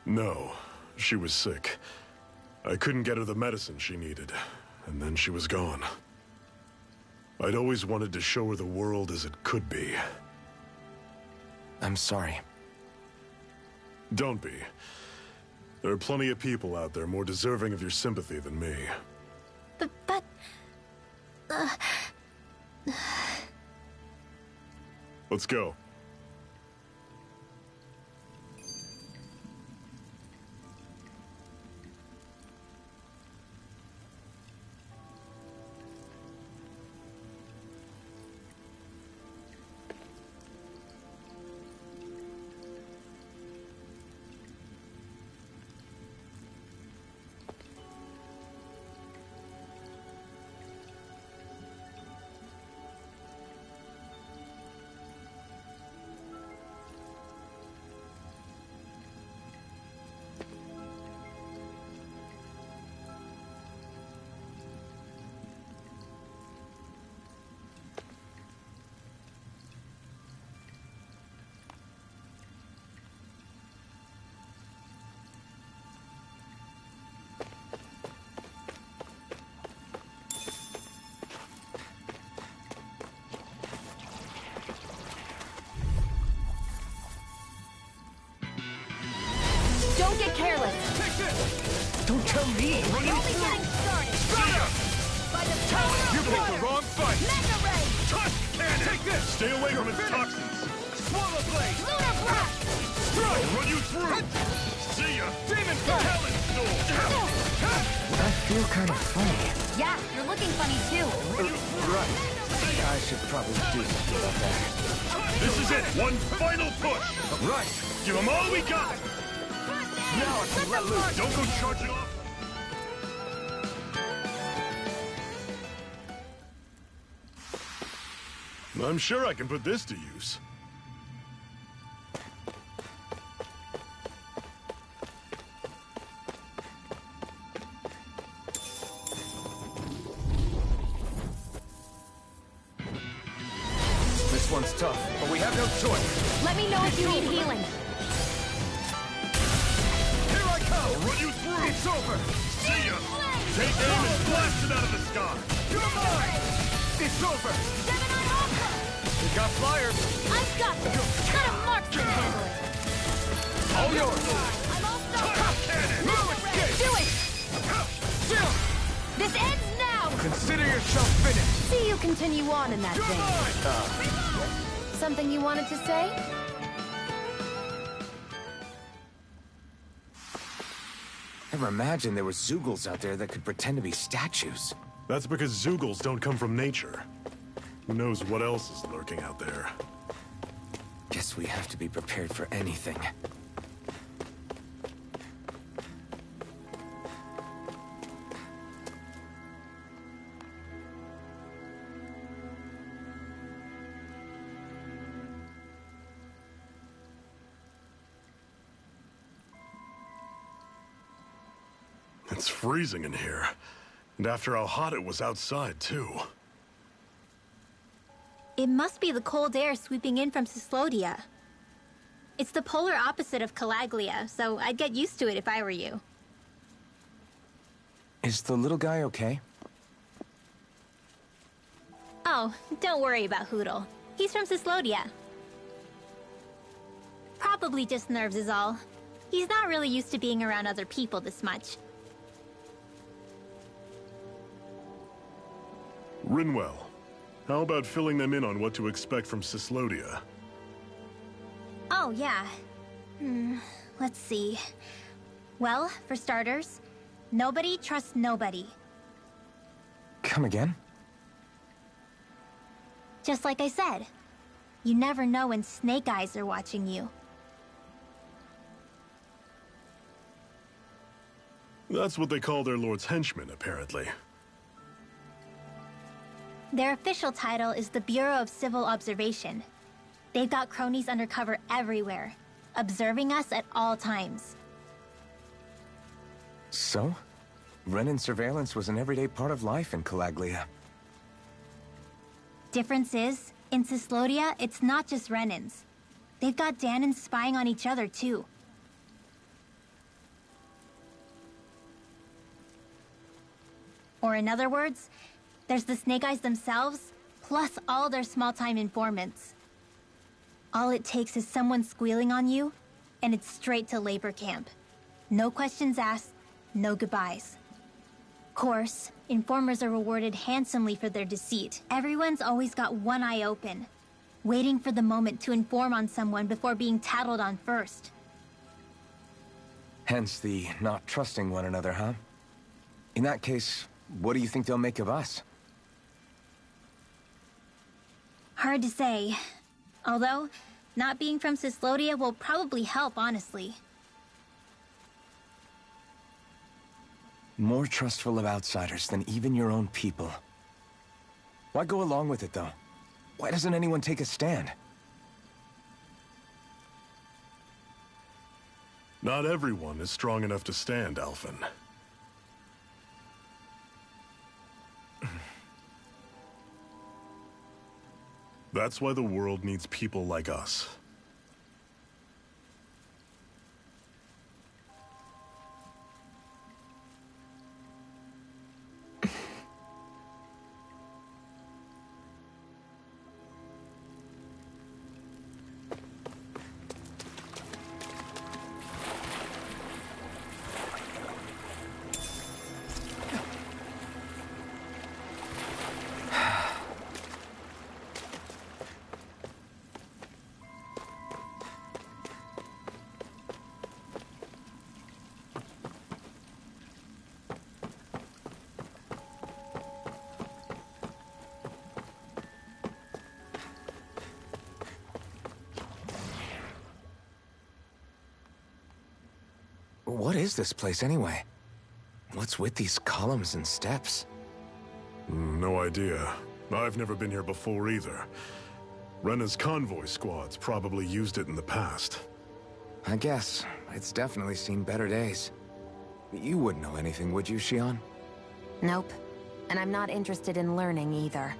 No, she was sick. I couldn't get her the medicine she needed, and then she was gone. I'd always wanted to show her the world as it could be. I'm sorry. Don't be. There are plenty of people out there more deserving of your sympathy than me. But... Let's go. Don't get careless. Don't tell me! We're only getting started. By the power of You picked the water. wrong fight! Mega Ray! Tusk Cannon! Take this! Stay away from its toxins! Swallow Blade! Lunar Blast! I'll run you through! See ya! Demon Talon Storm! I feel kind of funny. Yeah, you're looking funny too. Right. I should probably do something about that. This is it! One final push! Right! Give them all we got! Now I can let loose! Don't go charging off! I'm sure I can put this to use. This one's tough, but we have no choice. Let me know if you need healing. Here I come! I'll run you through! It's over! See ya! Take aim and blast it out of the sky! You're mine! It's over! Gemini Ultra! We got flyers! I've got this. Kind of Mark can handle it. All yours! I'm all Tusk stuck. Cannon! No escape! Do it! Still! This ends now! Consider yourself finished! See you continue on in that You're vein. mine! Something you wanted to say? Never imagined there were Zeugles out there that could pretend to be statues. That's because Zeugles don't come from nature. Who knows what else is lurking out there? Guess we have to be prepared for anything. It's freezing in here. And after how hot it was outside, too. It must be the cold air sweeping in from Cyslodia. It's the polar opposite of Calaglia, so I'd get used to it if I were you. Is the little guy okay? Oh, don't worry about Hootle. He's from Cyslodia. Probably just nerves is all. He's not really used to being around other people this much. Rinwell, how about filling them in on what to expect from Cyslodia? Oh, yeah. Let's see. Well, for starters, nobody trusts nobody. Come again? Just like I said. You never know when Snake Eyes are watching you. That's what they call their lord's henchmen, apparently. Their official title is the Bureau of Civil Observation. They've got cronies undercover everywhere, observing us at all times. So? Renan surveillance was an everyday part of life in Calaglia. Difference is, in Cyslodia, it's not just Renans. They've got Dahnans spying on each other, too. Or in other words, there's the Snake Eyes themselves, plus all their small-time informants. All it takes is someone squealing on you, and it's straight to labor camp. No questions asked, no goodbyes. Of course, informers are rewarded handsomely for their deceit. Everyone's always got one eye open, waiting for the moment to inform on someone before being tattled on first. Hence the not trusting one another, huh? In that case, what do you think they'll make of us? Hard to say. Although, not being from Cyslodia will probably help, honestly. More trustful of outsiders than even your own people. Why go along with it, though? Why doesn't anyone take a stand? Not everyone is strong enough to stand, Alphen. That's why the world needs people like us. What is this place, anyway? What's with these columns and steps? No idea. I've never been here before either. Rena's convoy squads probably used it in the past. I guess. It's definitely seen better days. You wouldn't know anything, would you, Xion? Nope. And I'm not interested in learning either.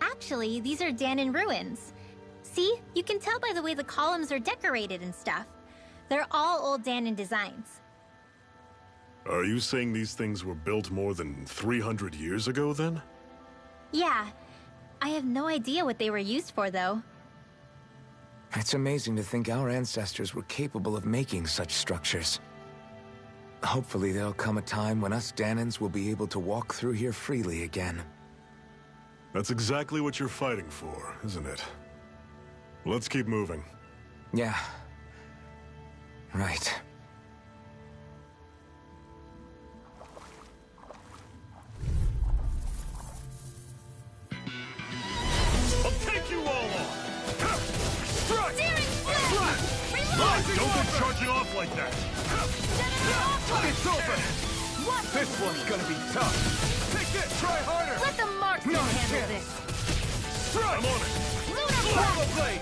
Actually, these are Dahnan ruins. See? You can tell by the way the columns are decorated and stuff. They're all old Dahnan designs. Are you saying these things were built more than 300 years ago, then? Yeah. I have no idea what they were used for, though. It's amazing to think our ancestors were capable of making such structures. Hopefully there'll come a time when us Dahnans will be able to walk through here freely again. That's exactly what you're fighting for, isn't it? Let's keep moving. Yeah. Right. I'll take you all on! Strike! Don't go charging off like that! It's over! This one's gonna be tough. Take this! Try harder! Let the marksman handle this! I'm on it! Lava blade!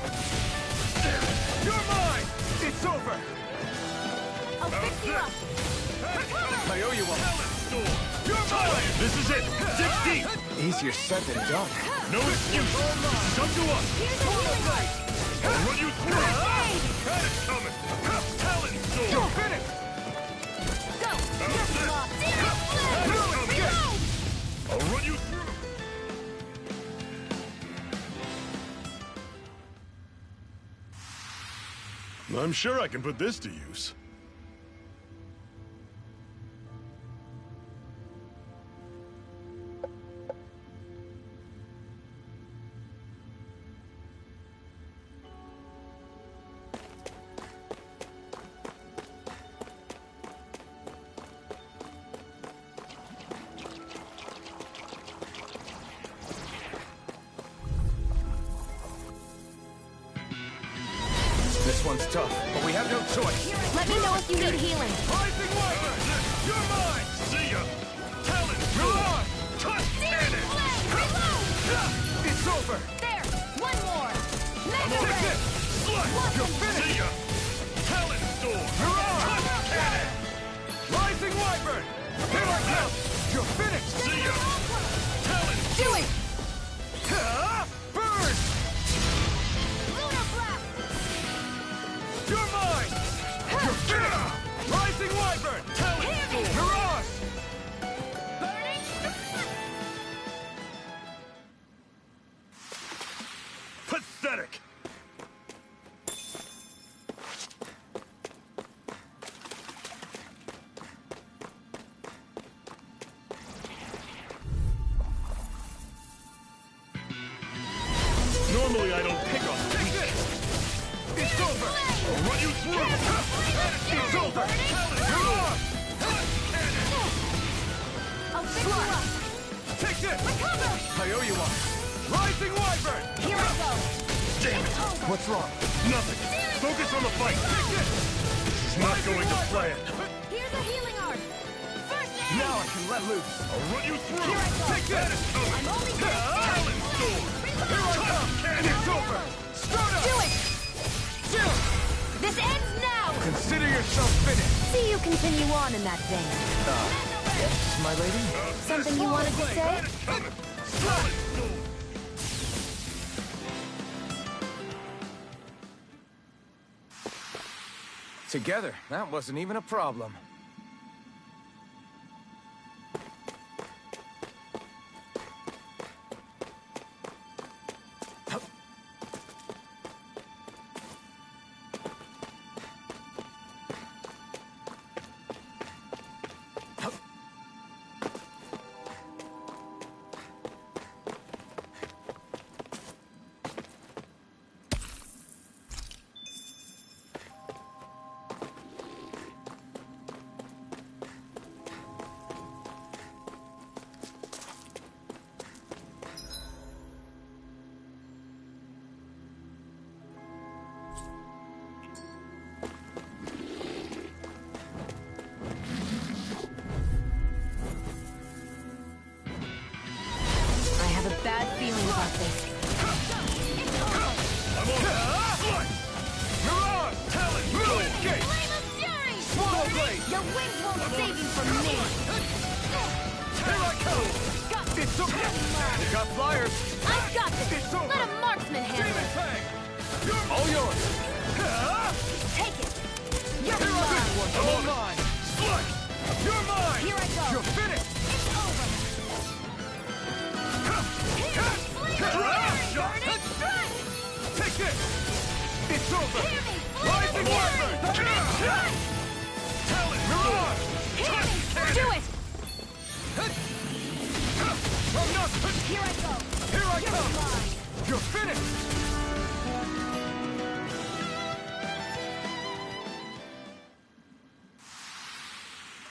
You're mine! It's over! I'll fix you up! I owe you one. You're mine! This is it! Dig deep! Easier said than done. No excuse! It's up to us! Here's a healing light! I'll run you through! Got it coming! Talon sword! Go, finish! Go! I'll run you through! I'm sure I can put this to use. This one's tough, but we have no choice. Let me know if you need healing. Rising Wyvern! You're mine! See ya! Talon! You're on! Cut cannon! It's over! There! One more! I'm on it! Slut! You're finished! See ya! Talon Storm! You're on! Cut cannon! Rising Wyvern! Here I come! You're finished! See ya! Talon! Do it! Burn! Lunar Blast! You're mine! You're finished! Rising Wyvern! Talon Storm! You're on! Burning Pathetic! Normally I don't pick on weak. It's over! I'll run you through! It's over! You're on! I'll fix you up! Take this! Recover! I owe you one! Rising Wyvern! Here I go! Damn it! What's wrong? Nothing! Focus on the fight! Take this! This is not going to plan! Here's a healing art! First aid! Now I can let loose! I'll run you through! Here I go. Take this! I'm only Talon Storm! Here I come! It's over! Start up! Do it! This ends now! Consider yourself finished! See you continue on in that vein. Yes, my lady? Something you wanted to say? Talon Storm! Together, that wasn't even a problem. I have a bad feeling about this. I'm on! Slut! You're on! Talon Blue Storm! escape! Flame of Fury! Swallow blade! Your wings won't save you from me! Here I come! Got It's okay! You got flyers! I've got this! It's over. Let a marksman handle Demon it! Fang! You're all yours! Take it! You're Here I mine! come! All mine! Slut! You're mine! Here I go! You're finished! It's over! Here! Flame of Drop Fury! shot! Burning strike! Take this! It's over! Hear me! Flame Rising of Fury! Wyvern! Burning strike! Talon You're Storm! on! Hear me! Do it! I'm not... Here I go! Here I You're come! mine! You're finished!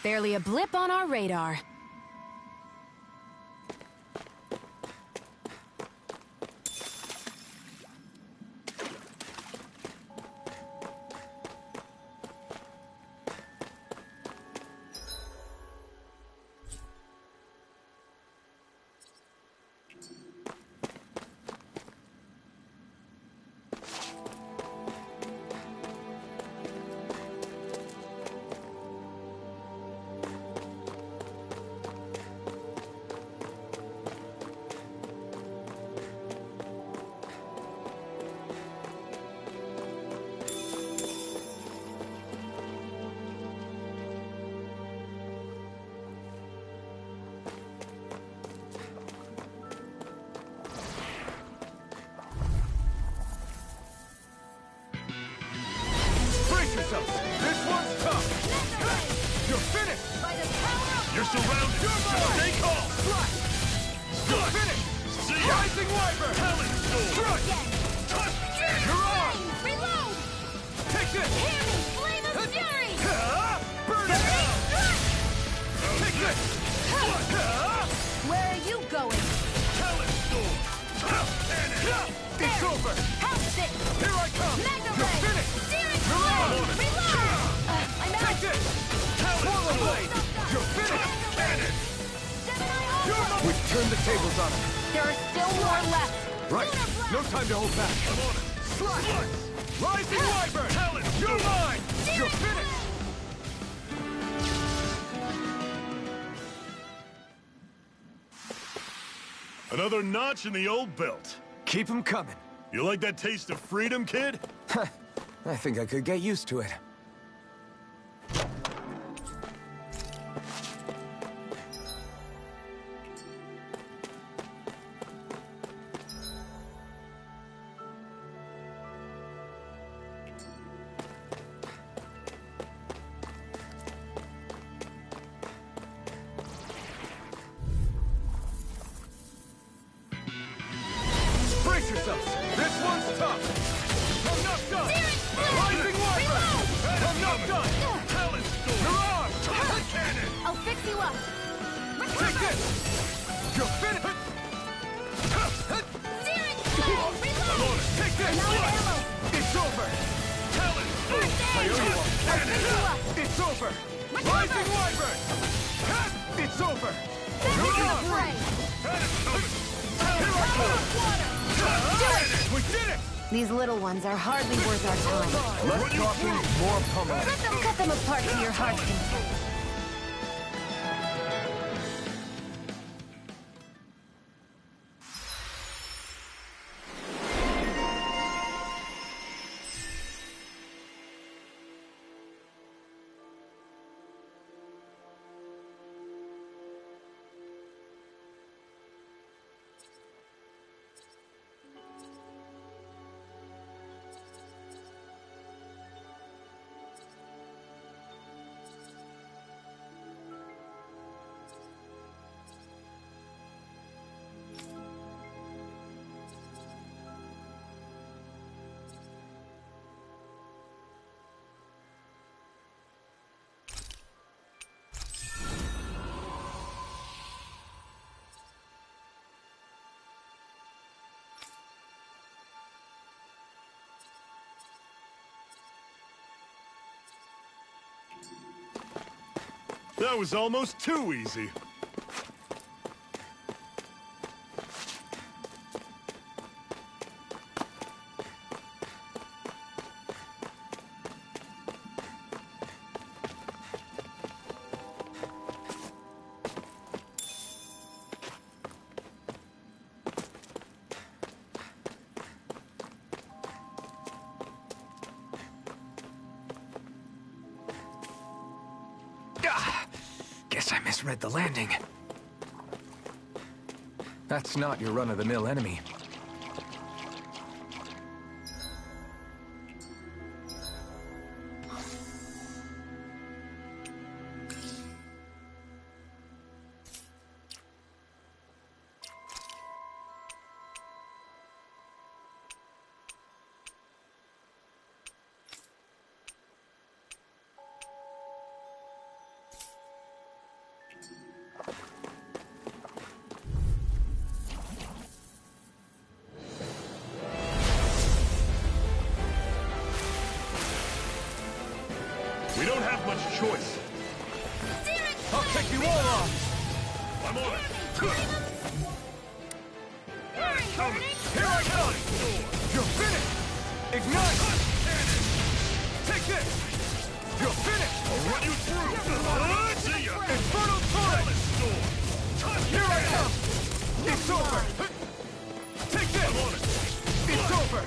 Barely a blip on our radar. You're surrounded. Stay calm. Slut. See ya. Rising Wyvern! Talon Storm. Cut. You're on! Reload! Take this! Hear me! Flame of Fury! Burn it down! Take this! Where are you going? Talon Storm. Cannon. It's over! House it! Here I come! Mega You're Ray! finished! Steering You're wheel! on it! Reload! I'm out! Take this! Swallow blade! You're finished! Cannon! Gemini We've turned the tables on him. There are still more left. Right. No time to hold back. I'm on it! Slice! Rising Wyvern! You're mine! You're finished! Another notch in the old belt. Keep him coming. You like that taste of freedom, kid? I think I could get used to it. Brace yourselves! This one's tough! I'm not done! Rising Wyvern! I'm not done! Talent Storm! Mirage! Cannon! I'll fix you up! Take this! You're finished! Steering wheel! I'm on it! Take this! Low ammo! It's over! Talent Storm! I owe you one. I'll fix you up! It's over! Rising Wyvern! It's over! Back into the fray! Cannon's coming! Here I come! We did it! These little ones are hardly worth our time. Less talking, more pummeling. Cut them apart to your heart's content. That was almost too easy. Guess I misread the landing. That's not your run-of-the-mill enemy. We don't have much choice. I'll take you all off! I'm on it. Here I come! You're finished! Ignite! Take this! You're finished! I'll run you through. See ya. Infernal Torrent! Here I come! It's over! Take this! I'm on it. It's over!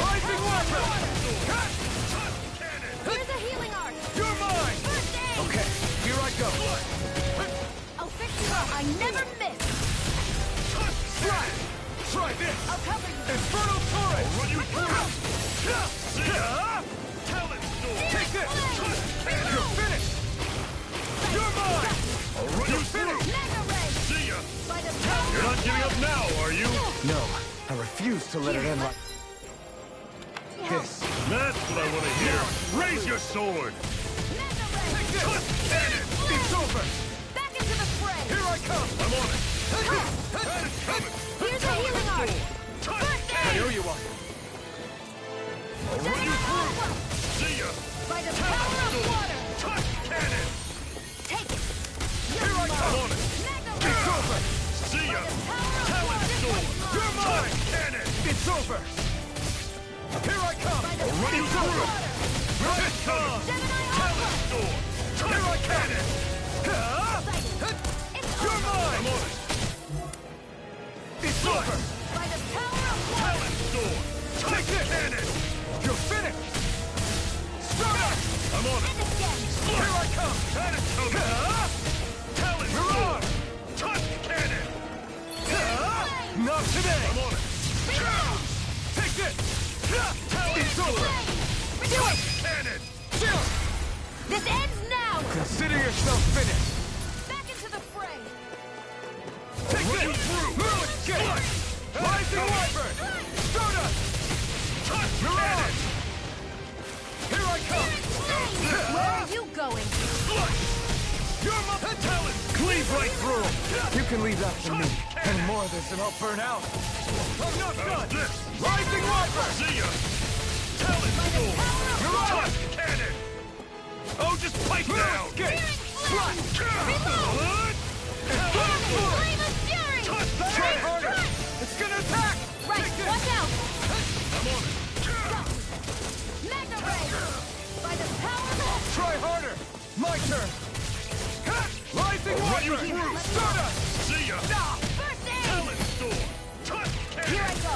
Rising Wyvern! Here's a healing art! You're mine! First aid! Okay, here I go. I'll fix you up! I never miss! Slide! Try this! I'll cover you! Infernal Torrent! Run you through. See ya. Talent Storm. Take this! You're finished! You're mine! I'll run you through. Mega Ray! See ya. By the power You're not giving up now, are you? No, I refuse to let it end like this. That's what I want to hear. Raise your sword. Mega Ray! Cannon. It's over! Back into the fray! Here I come! I'm on it. Here's a healing art! First you are! I'll run you through! See ya! By the power of water! Touch cannon! Take it! Here I come! On it! It's over! See ya! Talon Storm! You're mine! Touch cannon! It's over! Here I come! I'll run you through! Right come! Talon Storm! Touch cannon! You're mine! I'm on it! It's over! By the power of water! Talon Storm! Touch cannon! You're finished! Start up! I'm on it! And again! Here I come! Attitude! Talon You're Storm! on! Touch cannon! Not today! I'm on it! Take this! Talon It's Storm! over! Touch cannon! Chill! This ends now! Consider yourself finished! Back into the fray! Take Run this! you through! Ruin escape! Rising Wyvern! Stardust! Touch You're on! cannon! Here I come! Where are you going? Flush! You're my talent! Cleave right through! You can leave that to me. And more of this and I'll burn out. I'm not How's done! this? Rising Wyvern! See ya! Talon Storm! You're on! Touch cannon! Oh, just pipe Ruin down! escape! Slap! Talon Storm! Flame of fury! Touch Try cannon! harder! It's gonna attack! Right, Take this! watch out! I'm on it! Magna Ray! By the power of... Try harder! My turn! Rising Run you Wyvern! through! Stardust! See ya! First aid! Talon Storm! Touch Here I cannon! go!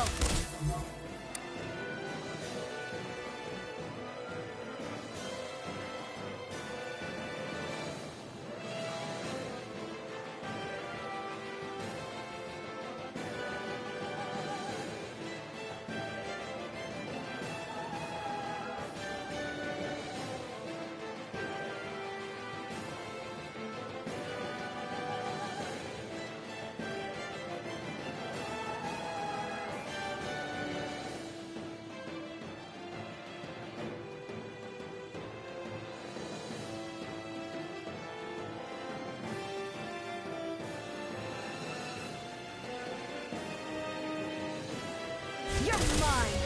You're mine!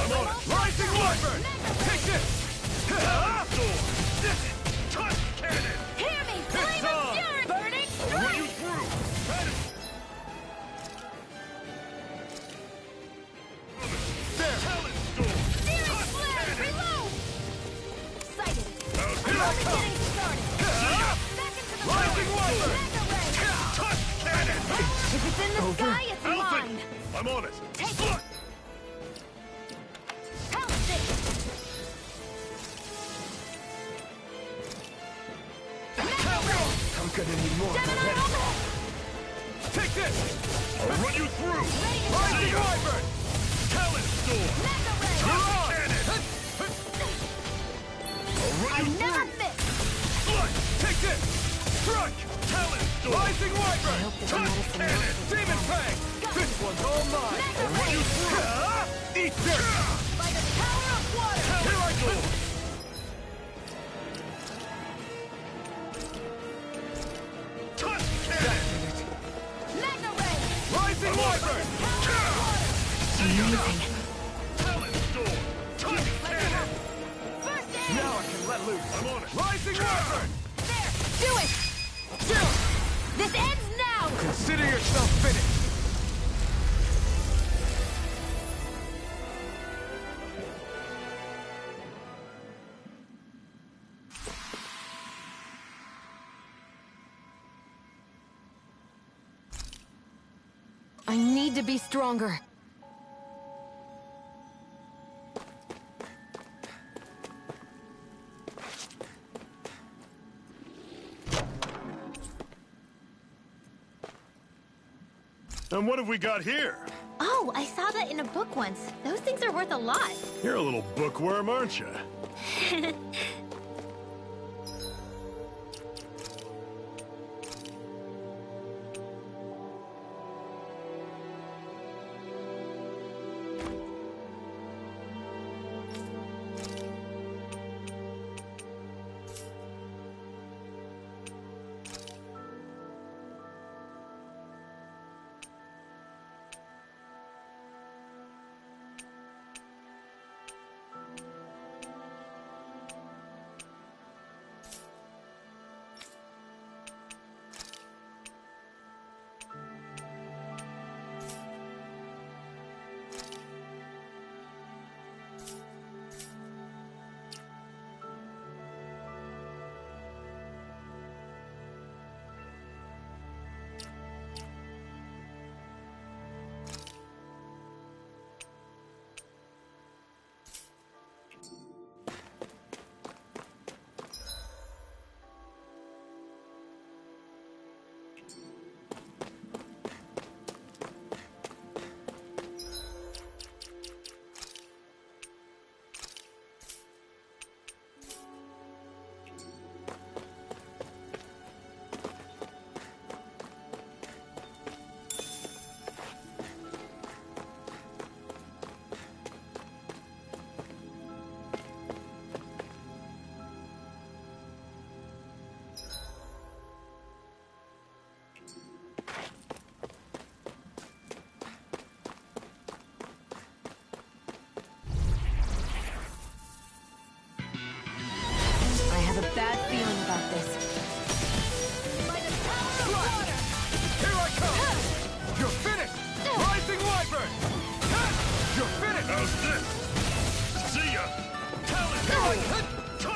I'm on it! Rising Wyvern! Take this! Talon Storm! Touch cannon! Hear me! Flame of on! fury! Burning I'll run you strike! through! There! Talon Storm! Searing Touch flare! cannon! Reload! Sighted! How's I'm this? only getting started! See ya! Back into the Rising Wyvern! Magna Ray! Touch cannon! If it's in the sky, it's Elfin! mine! I'm on it! Take it. Look! Pounce it! Magna Ray! I'm gonna need more Gemini already. Ultimate! Take this! I'll run you through! Rising Wyvern! Talon Storm! Magna Ray! Touch cannon! I'll run I you never through! miss! Look! Take this! Strike! Talon Storm! Rising Wyvern! Touch cannon! Demon Fang! This one's all mine! Magna Run you Ray! through! Eat dirt! By the power of water! Talon Storm! Touch cannon! Magna Ray! Rising Wyvern! See ya! Talon Storm! Touch cannon! First aid! Now I can let loose! I'm on it! Rising Wyvern! There! Do it! Chill! This ends now! Consider yourself finished! I need to be stronger. And what have we got here? Oh, I saw that in a book once. Those things are worth a lot. You're a little bookworm, aren't you?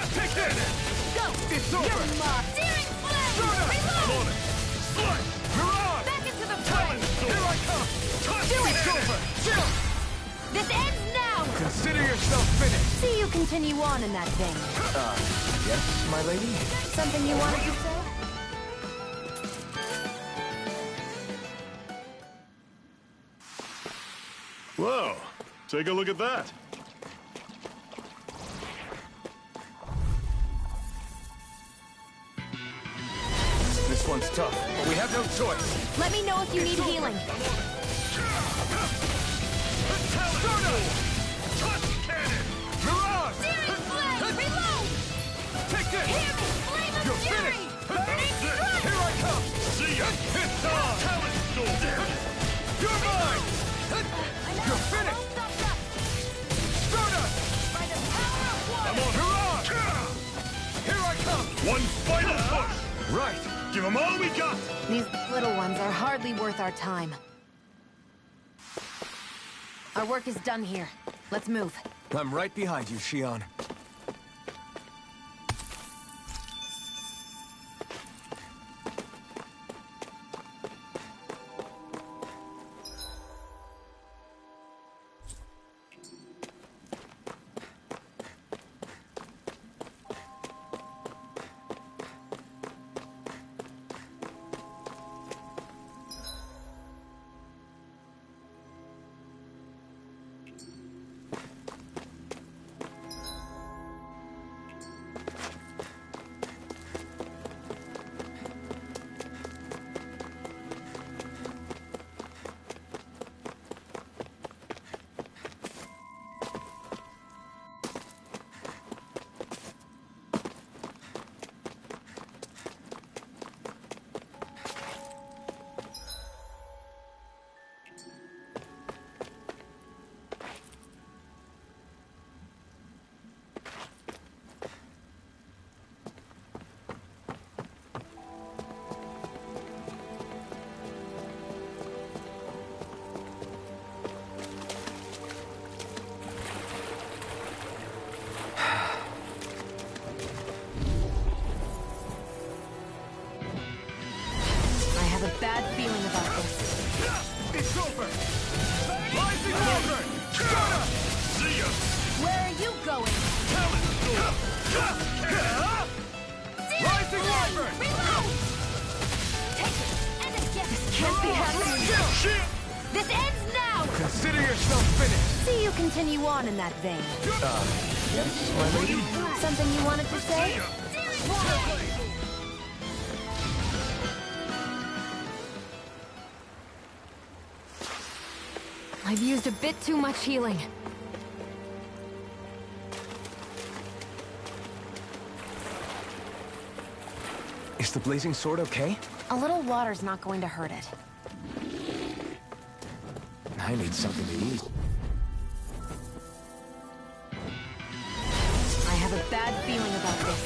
Take it! Go! It's over! You're mine! Searing flame! Soda! Reload! I'm on it! Slut! Mirage! Back into the fray! Here I come! Do it! It's over! Chill! This ends now! Consider yourself finished! See you continue on in that vein. Yes, my lady? Something you wanted to say? Whoa, take a look at that. This one's tough, but we have no choice. Let me know if you need healing. Mirage! Searing flame! Reload! Take this! Hear me! Flame of You're fury! finished! Burning strike! Here I come! See ya! It's on! Talent Storm! You're mine! You're finished! Stardust! By the power of one! I'm on Mirage! Here I come! One final push! Right! Give them all we got! These little ones are hardly worth our time. Our work is done here. Let's move. I'm right behind you, Shion. Bad feeling about this. It's over! Rising Wyvern! See ya! Where are you going? Talent Storm! Rising Wyvern! Reload! Take it! And again! Can't be happening. This ends now! Consider yourself finished! See you continue on in that vein. Yes, my lady? Something you wanted to say? I've used a bit too much healing. Is the blazing sword okay? A little water's not going to hurt it. I need something to eat. I have a bad feeling about this.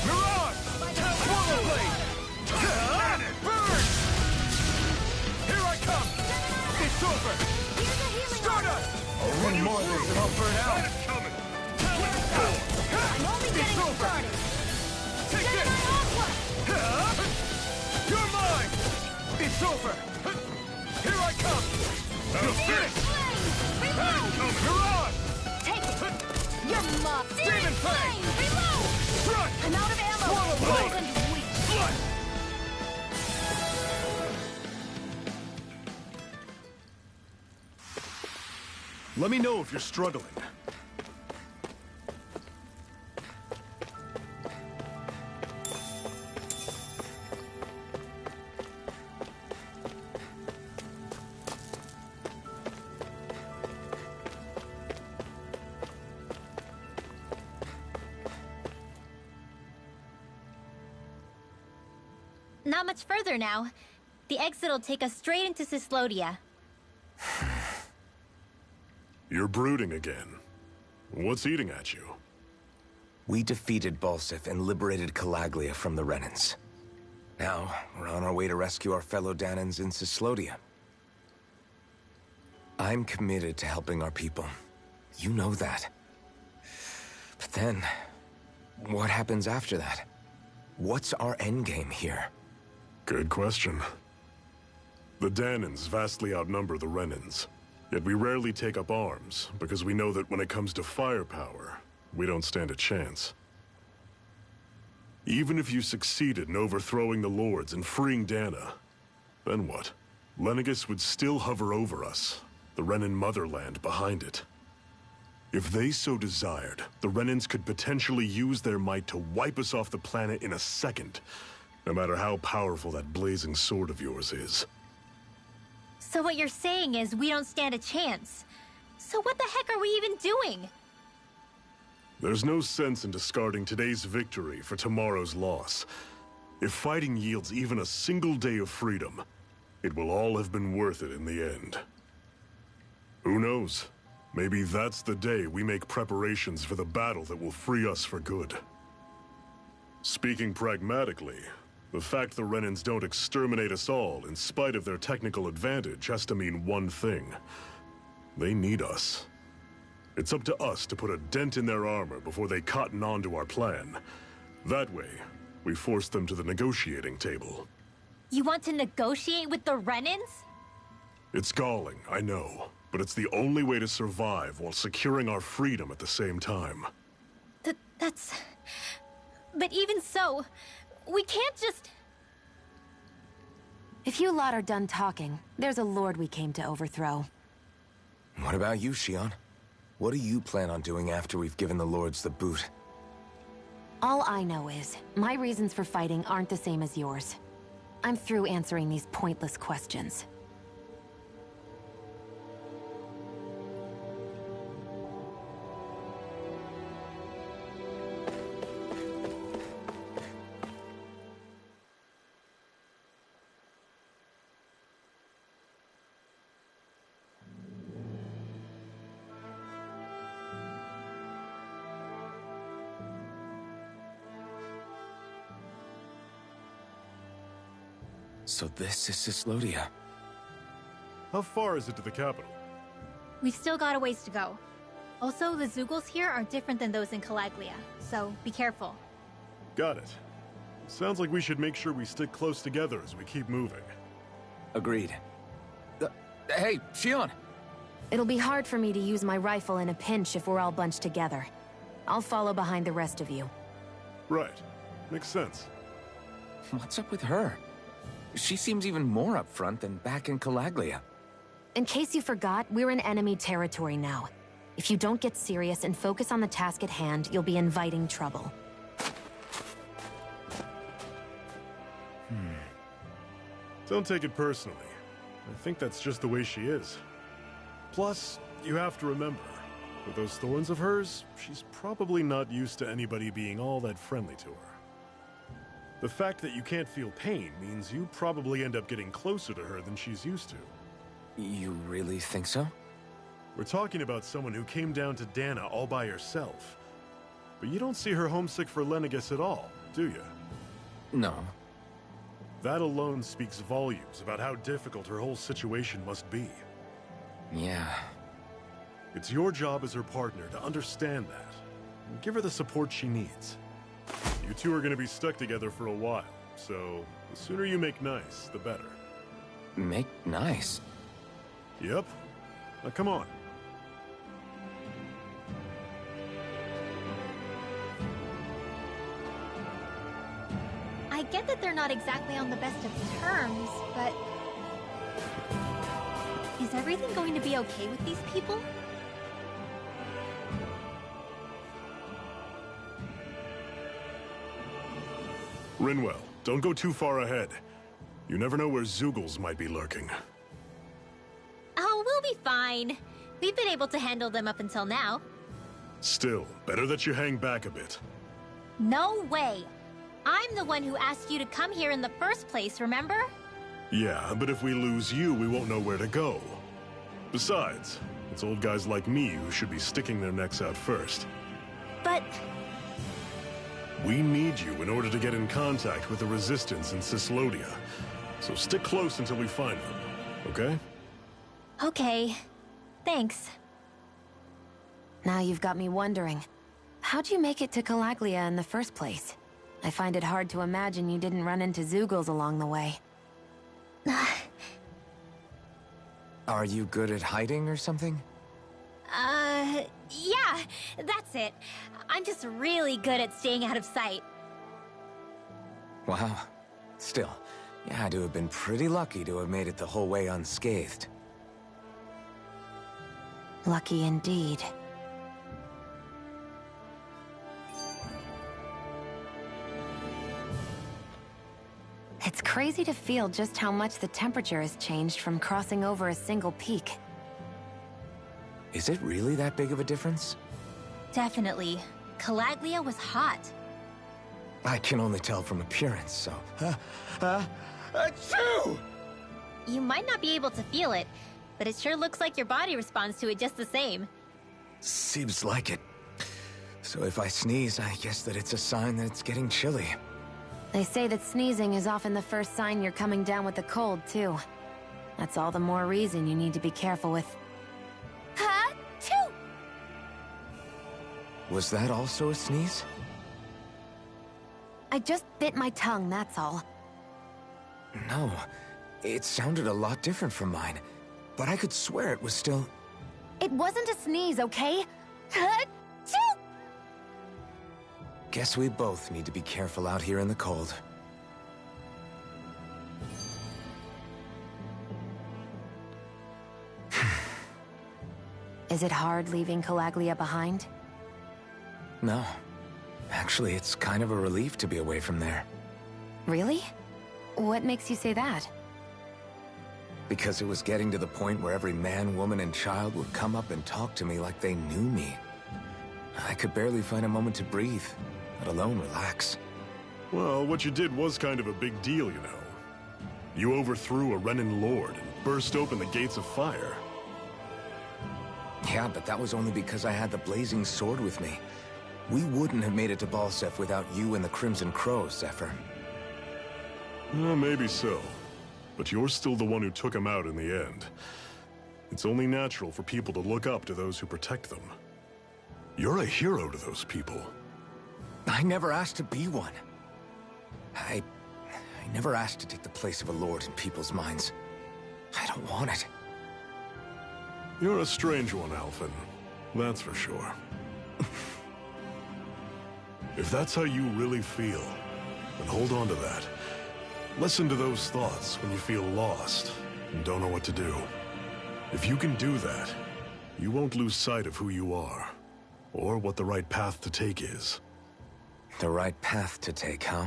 Mirage! Water Blade! Burn! Here I come! It's over! Stardust! One more, there's an all burn out! I'm only getting started! Take this! You're mine! It's over! Here I come! You're finished! Mirage! Take it! You're mine! Demon Fang! Reload! Front! I'm out of ammo! Swallow Blade! And weak! Blood! Let me know if you're struggling. Not much further now. The exit'll take us straight into Cyslodia. You're brooding again. What's eating at you? We defeated Balsif and liberated Calaglia from the Renans. Now, we're on our way to rescue our fellow Dahnans in Cyslodia. I'm committed to helping our people. You know that. But then, what happens after that? What's our endgame here? Good question. The Dahnans vastly outnumber the Renans. Yet we rarely take up arms, because we know that when it comes to firepower, we don't stand a chance. Even if you succeeded in overthrowing the Lords and freeing Dahna, then what? Lenegis would still hover over us, the Renan motherland behind it. If they so desired, the Renans could potentially use their might to wipe us off the planet in a second, no matter how powerful that blazing sword of yours is. So what you're saying is we don't stand a chance. So what the heck are we even doing? There's no sense in discarding today's victory for tomorrow's loss. If fighting yields even a single day of freedom, it will all have been worth it in the end. Who knows? Maybe that's the day we make preparations for the battle that will free us for good. Speaking pragmatically, the fact the Renans don't exterminate us all in spite of their technical advantage has to mean one thing. They need us. It's up to us to put a dent in their armor before they cotton on to our plan. That way, we force them to the negotiating table. You want to negotiate with the Renans? It's galling, I know. But it's the only way to survive while securing our freedom at the same time. That's... But even so, we can't just... If you lot are done talking, there's a lord we came to overthrow. What about you, Shionne? What do you plan on doing after we've given the lords the boot? All I know is, my reasons for fighting aren't the same as yours. I'm through answering these pointless questions. So this is Cyslodia. How far is it to the capital? We've still got a ways to go. Also, the Zeugles here are different than those in Calaglia, so be careful. Got it. Sounds like we should make sure we stick close together as we keep moving. Agreed. Hey, Shionne! It'll be hard for me to use my rifle in a pinch if we're all bunched together. I'll follow behind the rest of you. Right. Makes sense. What's up with her? She seems even more upfront than back in Calaglia. In case you forgot, we're in enemy territory now. If you don't get serious and focus on the task at hand, you'll be inviting trouble. Don't take it personally. I think that's just the way she is. Plus, you have to remember, with those thorns of hers, she's probably not used to anybody being all that friendly to her. The fact that you can't feel pain means you probably end up getting closer to her than she's used to. You really think so? We're talking about someone who came down to Dahna all by herself. But you don't see her homesick for Lenegis at all, do you? No. That alone speaks volumes about how difficult her whole situation must be. Yeah. It's your job as her partner to understand that, and give her the support she needs. You two are going to be stuck together for a while, so the sooner you make nice, the better. Make nice? Yep. Now come on. I get that they're not exactly on the best of terms, but... Is everything going to be okay with these people? Rinwell, don't go too far ahead. You never know where Zeugles might be lurking. Oh, we'll be fine. We've been able to handle them up until now. Still, better that you hang back a bit. No way! I'm the one who asked you to come here in the first place, remember? Yeah, but if we lose you, we won't know where to go. Besides, it's old guys like me who should be sticking their necks out first. But... We need you in order to get in contact with the Resistance in Cyslodia. So stick close until we find them, okay? Okay. Thanks. Now you've got me wondering. How'd you make it to Calaglia in the first place? I find it hard to imagine you didn't run into Zeugles along the way. Are you good at hiding or something? Yeah, that's it. I'm just really good at staying out of sight. Wow. Still, you had to have been pretty lucky to have made it the whole way unscathed. Lucky indeed. It's crazy to feel just how much the temperature has changed from crossing over a single peak. Is it really that big of a difference? Definitely. Calaglia was hot. I can only tell from appearance, so... Achoo! You might not be able to feel it, but it sure looks like your body responds to it just the same. Seems like it. So if I sneeze, I guess that it's a sign that it's getting chilly. They say that sneezing is often the first sign you're coming down with the cold, too. That's all the more reason you need to be careful with... Ha-choo! Was that also a sneeze? I just bit my tongue, that's all. No, it sounded a lot different from mine. But I could swear it was still... It wasn't a sneeze, okay? Ha-choo! Guess we both need to be careful out here in the cold. Is it hard leaving Calaglia behind? No. Actually, it's kind of a relief to be away from there. Really? What makes you say that? Because it was getting to the point where every man, woman, and child would come up and talk to me like they knew me. I could barely find a moment to breathe, let alone relax. Well, what you did was kind of a big deal, you know. You overthrew a Renan lord and burst open the gates of fire. Yeah, but that was only because I had the blazing sword with me. We wouldn't have made it to Balseph without you and the Crimson Crows, Zephyr. Maybe so. But you're still the one who took him out in the end. It's only natural for people to look up to those who protect them. You're a hero to those people. I never asked to be one. I never asked to take the place of a lord in people's minds. I don't want it. You're a strange one, Alphen. That's for sure. If that's how you really feel, then hold on to that. Listen to those thoughts when you feel lost and don't know what to do. If you can do that, you won't lose sight of who you are, or what the right path to take is. The right path to take, huh?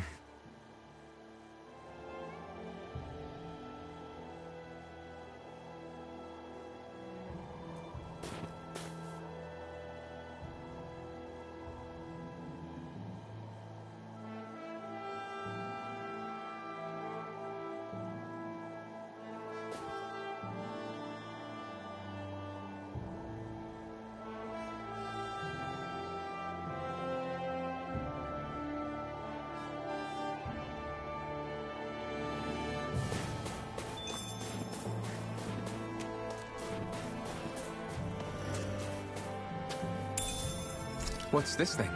What's this thing?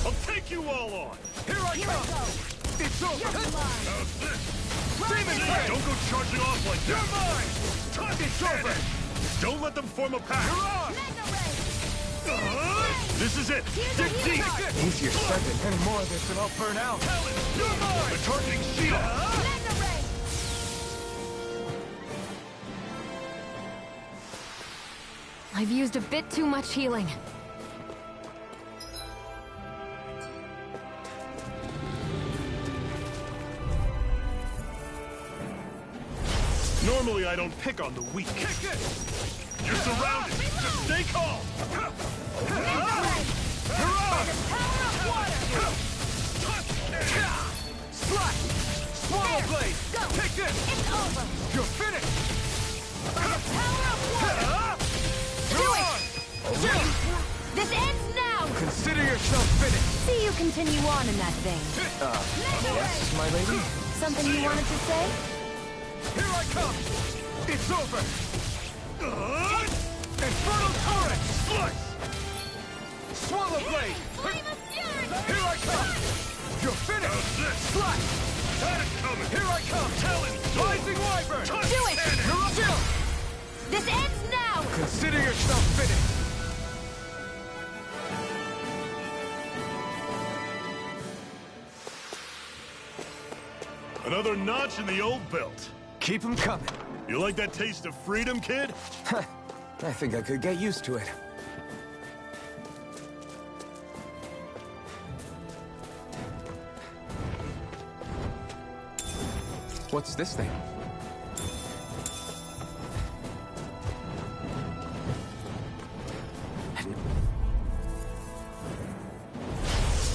I'll take you all on! Here I come! It's over! How's this? Demon Blade! Don't go charging off like that! You're mine! It's over! Don't let them form a pack! You're on! This is it! Dig deep! Easier said than any more of this and I'll burn out. Helen, you're mine! The targeting shield! I've used a bit too much healing. Normally I don't pick on the weak. Kick it! You're surrounded! Just stay calm! Slash! Swallow blade! Take this! It's over! You're finished! you continue on in that vein. Yes, my lady? Something you wanted to say? Here I come! It's over! Infernal Torrent! Slice! Swallow Blade! Here I come! You're finished! Slash! Had it coming! Here I come! Talon! Rising Wyvern! Do it! You're up! Chill! This ends now! Consider yourself finished! Another notch in the old belt. Keep 'em coming. You like that taste of freedom, kid? I think I could get used to it. What's this thing?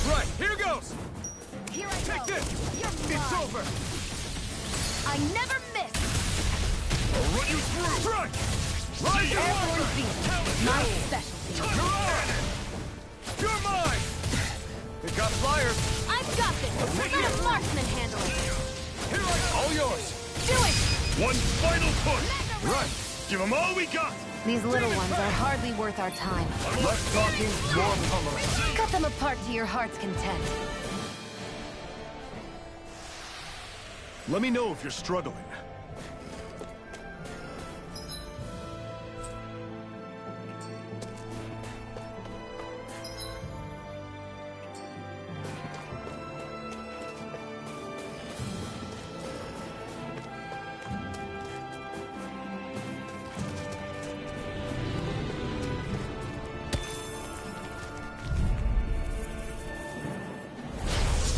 Right, here goes! Here I Take go. this! It's over! I never miss! I'll run you through! Right! Rising Airborne Wyvern! beam. My specialty. You're mine! They've got flyers! I've got this! Let a marksman handle it! Here I go! All yours! Do it! One final push! Right! Give them all we got! These little ones are hardly worth our time. Less talking, more pummeling. Cut them apart to your heart's content. Let me know if you're struggling.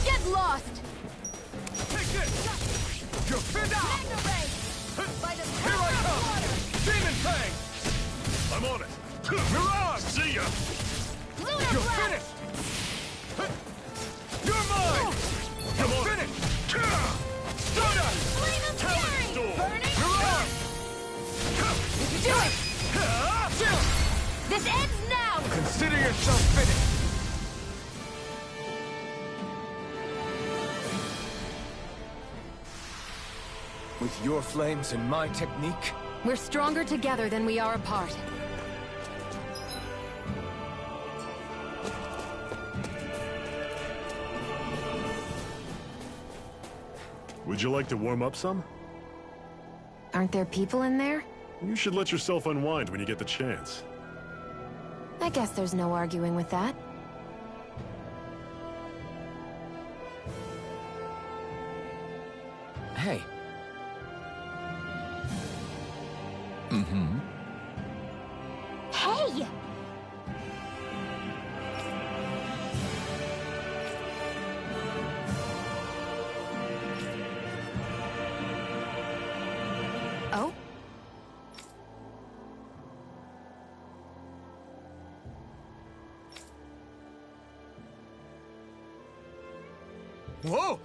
Get lost! Take this! You're finished! Magna Ray! By the Here I power of come! water! Demon Fang! I'm on it! Mirage! See ya! Lunar You're Blast! finished! You're mine! You're finished! Stardust! Flame of Talon Fury! Storm! Burning Mirage! Do it! Chill! This ends now! Consider yourself finished! With your flames and my technique? We're stronger together than we are apart. Would you like to warm up some? Aren't there people in there? You should let yourself unwind when you get the chance. I guess there's no arguing with that. Hey. Hey! Oh? Whoa!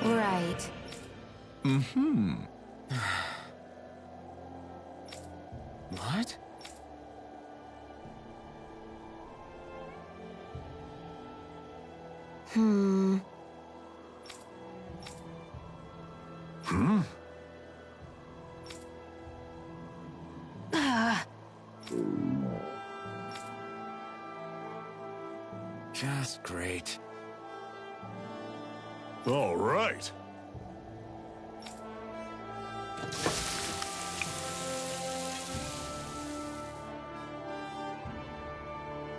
Right. What? Hmm. Just great. All right.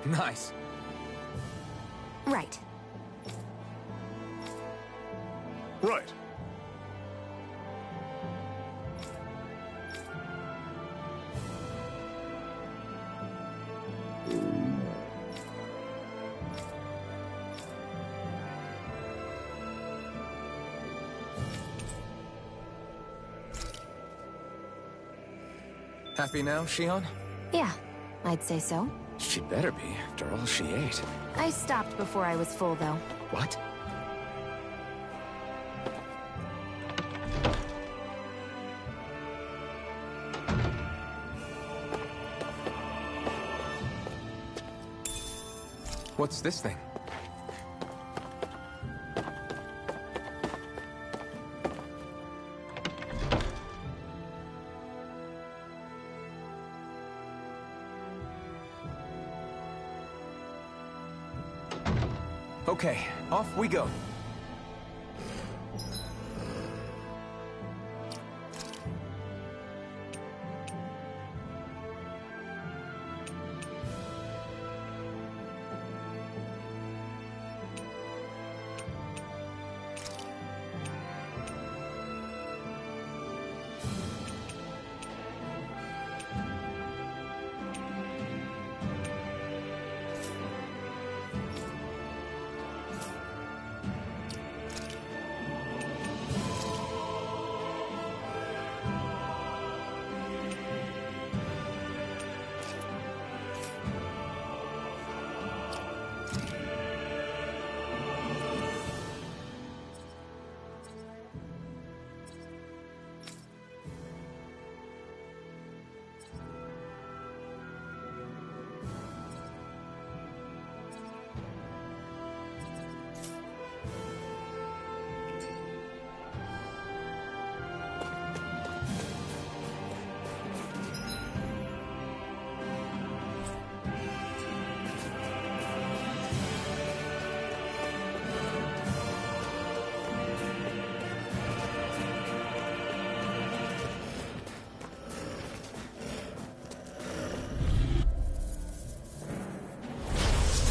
Nice. Right. Right. Happy now, Shion? Yeah, I'd say so. She better be, after all she ate. I stopped before I was full, though. What? What's this thing? Okay, off we go.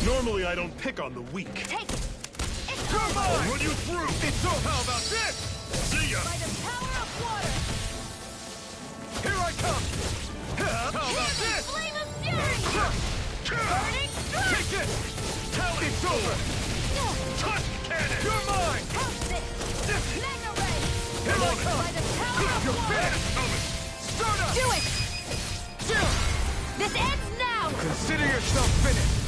Normally, I don't pick on the weak. Take it! It's Come over! on! I'll run you through! It's over! How about this? See ya! By the power of water! Here I come! How about this? Flame of fury! Burning strike! Take this! Tell it! It's over! Tusk cannon! You're mine! Pulse this! Mega ray! Here I come! By the power of You're water! finished! Coming! Start up! Do it! This ends now! Consider yourself finished!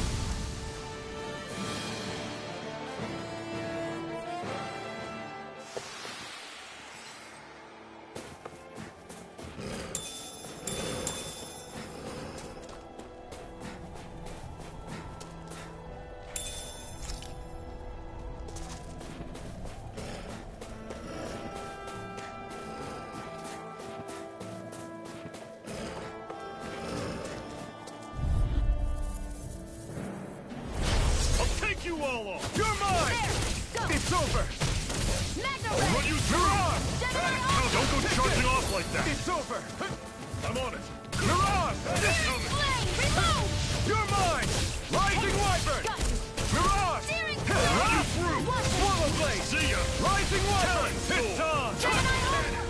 You all off! You're mine! There! Go! It's over! Mega I'll ray! run you through! Generate Don't go charging off like that! It's over! I'm on it! Mirage! Flame! Reload! You're mine! Rising Wyvern! Got you! Mirage! Steering I'll run you through! Swallow Blade! See ya! Rising Wyvern! It's on! Gemini armor!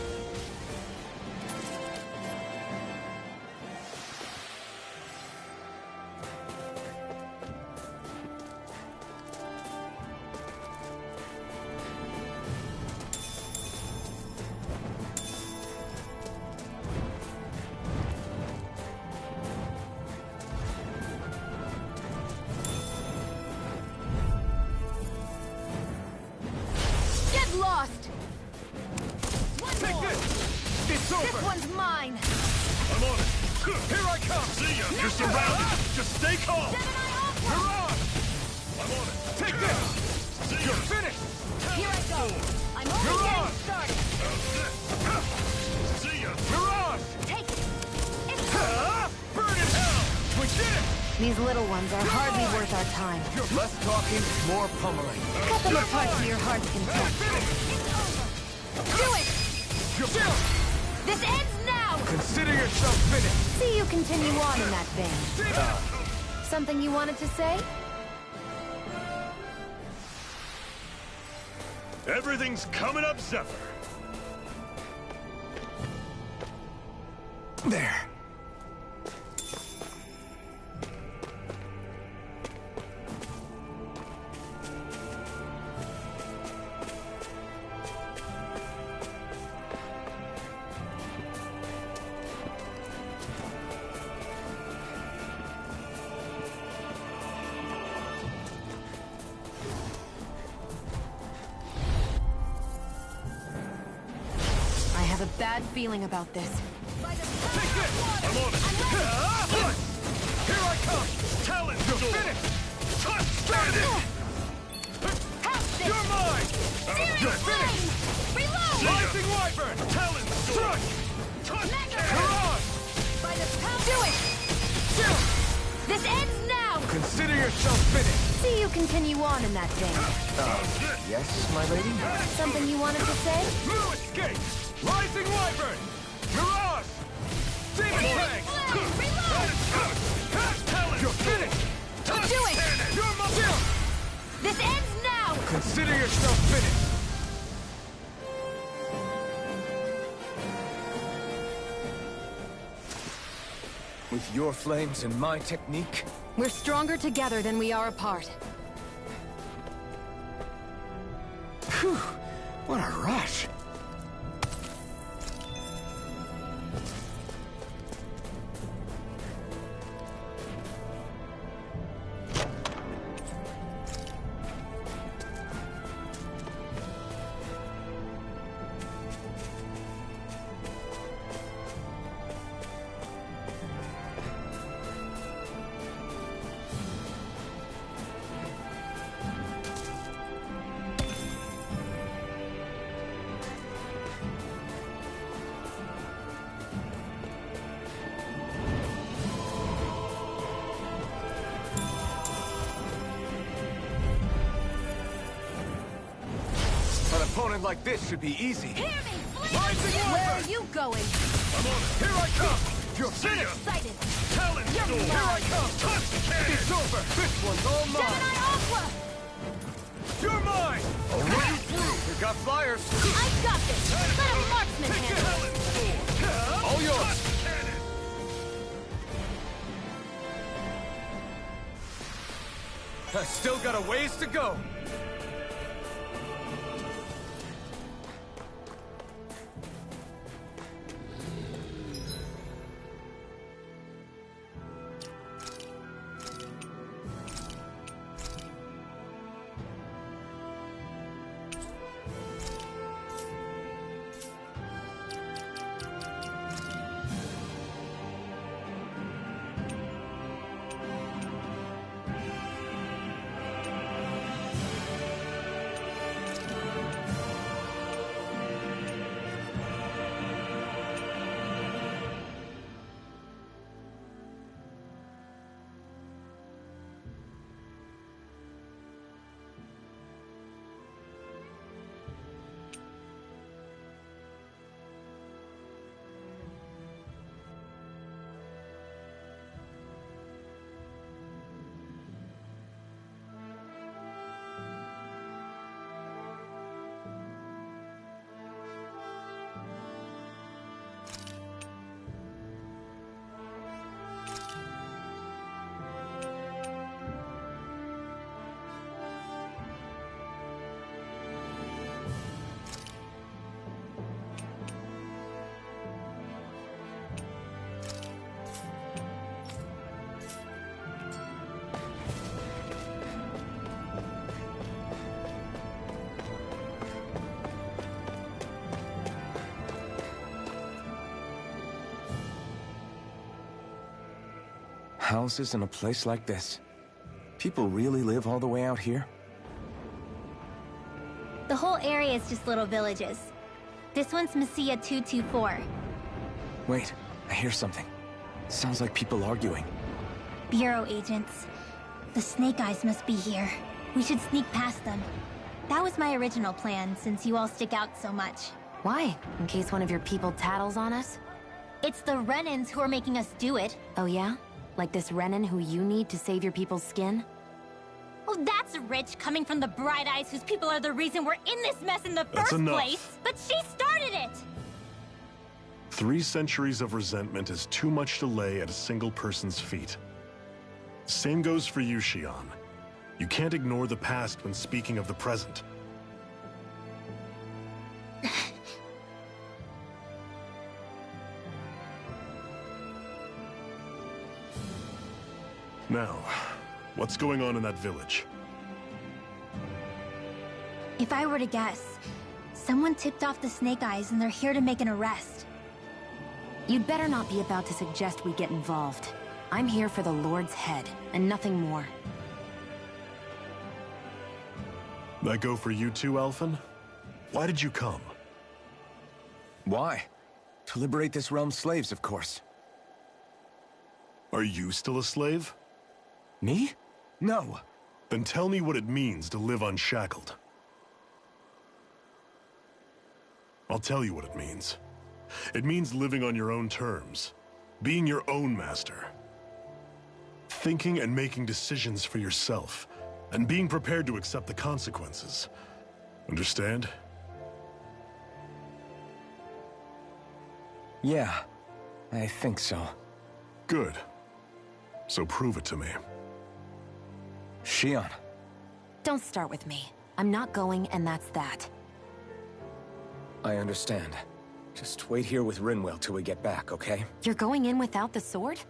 This one's mine! I'm on it. Here I come. See ya. You're surrounded. Just stay calm. You're on. I'm on it. Take this. See You're finished. Here I go! I'm only You're getting on. started! See ya. You're on! Take it! It's Burn in hell. We did it. These little ones are hardly worth our time. Less talking, more pummeling. Cut them apart to your heart's content. Do it! This ends now! Consider yourself finished. See you continue on in that vein. Something you wanted to say? Everything's coming up, Zephyr. There. I have a bad feeling about this. I'm on it. Here I come. Talon You're finished. Touch. Stand it. You're mine. You're finished. Reload! Rising Wyvern. Talon Sword. Touch. You're on. Do it! This ends now! Consider yourself finished. See you continue on in that vein. Yes, my lady? Something you wanted to say? No escape. Rising Wyvern. You're on. Demon Fang. Talon. You're finished. Touch. Do it! You're my shield. This ends now! Consider yourself finished. With your flames and my technique, We're stronger together than we are apart. phew, what a rush. An opponent like this should be easy. Hear me, Rising Where are Wyvern. you going? I'm on it. Here I come. You're finished. Excited! Talon Storm. Here I come. Touch cannon. It's over. This one's all mine. Gemini Aqua! You're mine. I'll run you through. We got flyers. I got this! Let a marksman handle it! Talon Storm. All yours. Touch cannon. I still got a ways to go. Houses in a place like this. People really live all the way out here? The whole area is just little villages. This one's Messia 224. Wait, I hear something. Sounds like people arguing. Bureau agents. The Snake Eyes must be here. We should sneak past them. That was my original plan, since you all stick out so much. Why? In case one of your people tattles on us? It's the Renans who are making us do it. Oh yeah? Like this Renan who you need to save your people's skin? Oh, that's rich, coming from the Bright Eyes whose people are the reason we're in this mess in the first place. But she started it! 3 centuries of resentment is too much to lay at a single person's feet. Same goes for you, Xion. You can't ignore the past when speaking of the present. Now, what's going on in that village? If I were to guess, someone tipped off the Snake Eyes and they're here to make an arrest. You'd better not be about to suggest we get involved. I'm here for the Lord's head, and nothing more. That go for you too, Alphen? Why did you come? Why? To liberate this realm's slaves, of course. Are you still a slave? Me? No. Then tell me what it means to live unshackled. I'll tell you what it means. It means living on your own terms, being your own master, thinking and making decisions for yourself, and being prepared to accept the consequences. Understand? Yeah, I think so. Good. So prove it to me. Xion. Don't start with me. I'm not going, and that's that. I understand. Just wait here with Rinwell till we get back, okay? You're going in without the sword?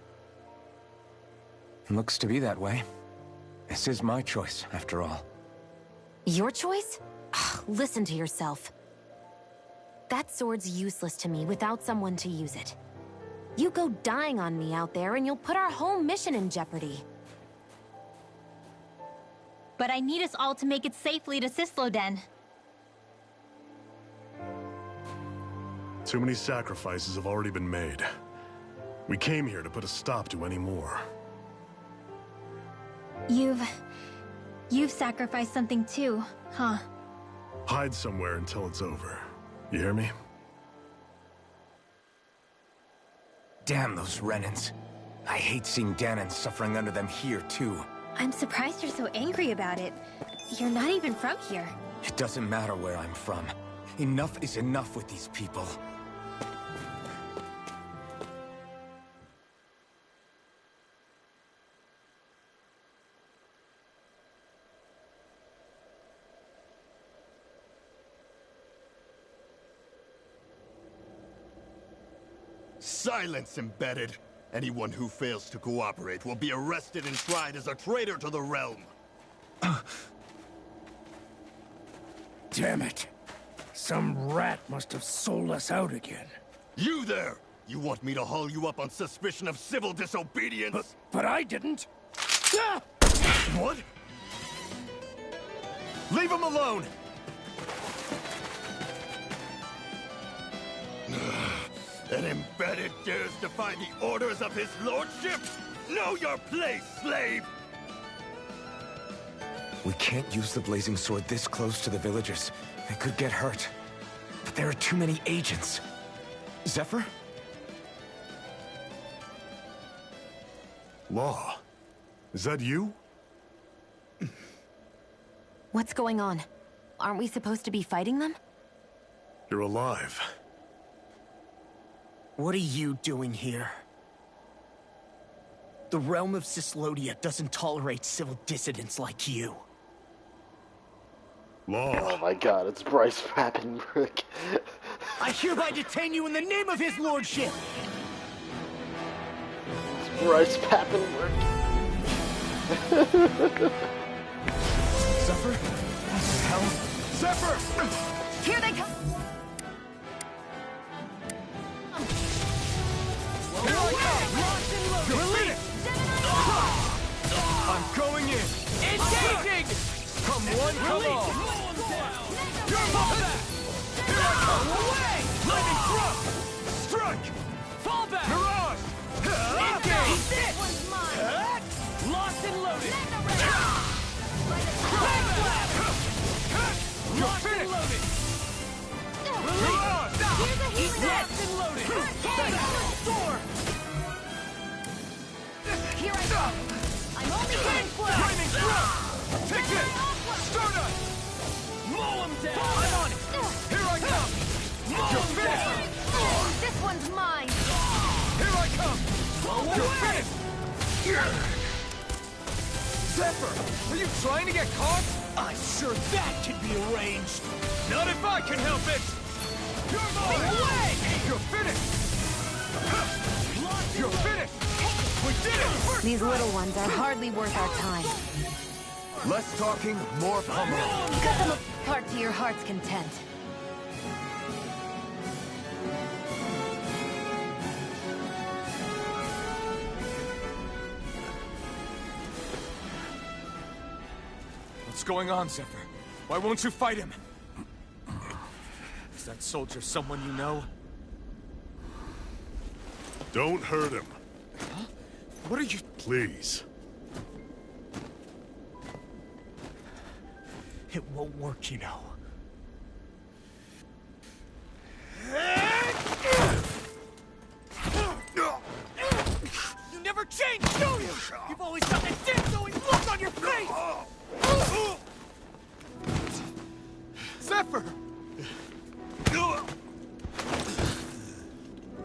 Looks to be that way. This is my choice, after all. Your choice? Listen to yourself. That sword's useless to me without someone to use it. You go dying on me out there and you'll put our whole mission in jeopardy. But I need us all to make it safely to Cisloden. Too many sacrifices have already been made. We came here to put a stop to any more. You've sacrificed something too, huh? Hide somewhere until it's over. You hear me? Damn those Renans. I hate seeing Danon suffering under them here, too. I'm surprised you're so angry about it. You're not even from here. It doesn't matter where I'm from. Enough is enough with these people. Silence, Embedded! Anyone who fails to cooperate will be arrested and tried as a traitor to the realm. Damn it. Some rat must have sold us out again. You there! You want me to haul you up on suspicion of civil disobedience? But I didn't. Ah! What? Leave him alone! An Embedded dares defy the orders of his lordship? Know your place, slave! We can't use the blazing sword this close to the villagers. They could get hurt. But there are too many agents. Zephyr? Law. Is that you? What's going on? Aren't we supposed to be fighting them? You're alive. What are you doing here? The realm of Cyslodia doesn't tolerate civil dissidents like you. Law. Oh my god, it's Bryce Papenburg. I hereby detain you in the name of his lordship! It's Bryce Papenburg. Zephyr? What the hell? Zephyr! Here they come! Release! Release! You're fall back! Here I come! Away! Lightning thrust! Strike! Fall back! Mirage! Engage! This one's mine! Locked and loaded! Backflap! Locked and loaded! Mirage! Here's a heat Locked and loaded! Sword! Here I go! I'm only getting flash! Lightning thrust! Take it! Stardust! Mow him down! I'm on it! Here I come! You're finished! This one's mine! Here I come! You're finished! Zephyr! Are you trying to get caught? I'm sure that can be arranged. Not if I can help it! You're mine! Away! You're finished! You're finished! We did it! These little ones are hardly worth our time. Less talking, more pummeling. Cut them apart to your heart's content. What's going on, Zephyr? Why won't you fight him? Is that soldier someone you know? Don't hurt him. Huh? What are you... Please. It won't work, you know. You never change, do you? You've always got that damn-going look on your face! Zephyr!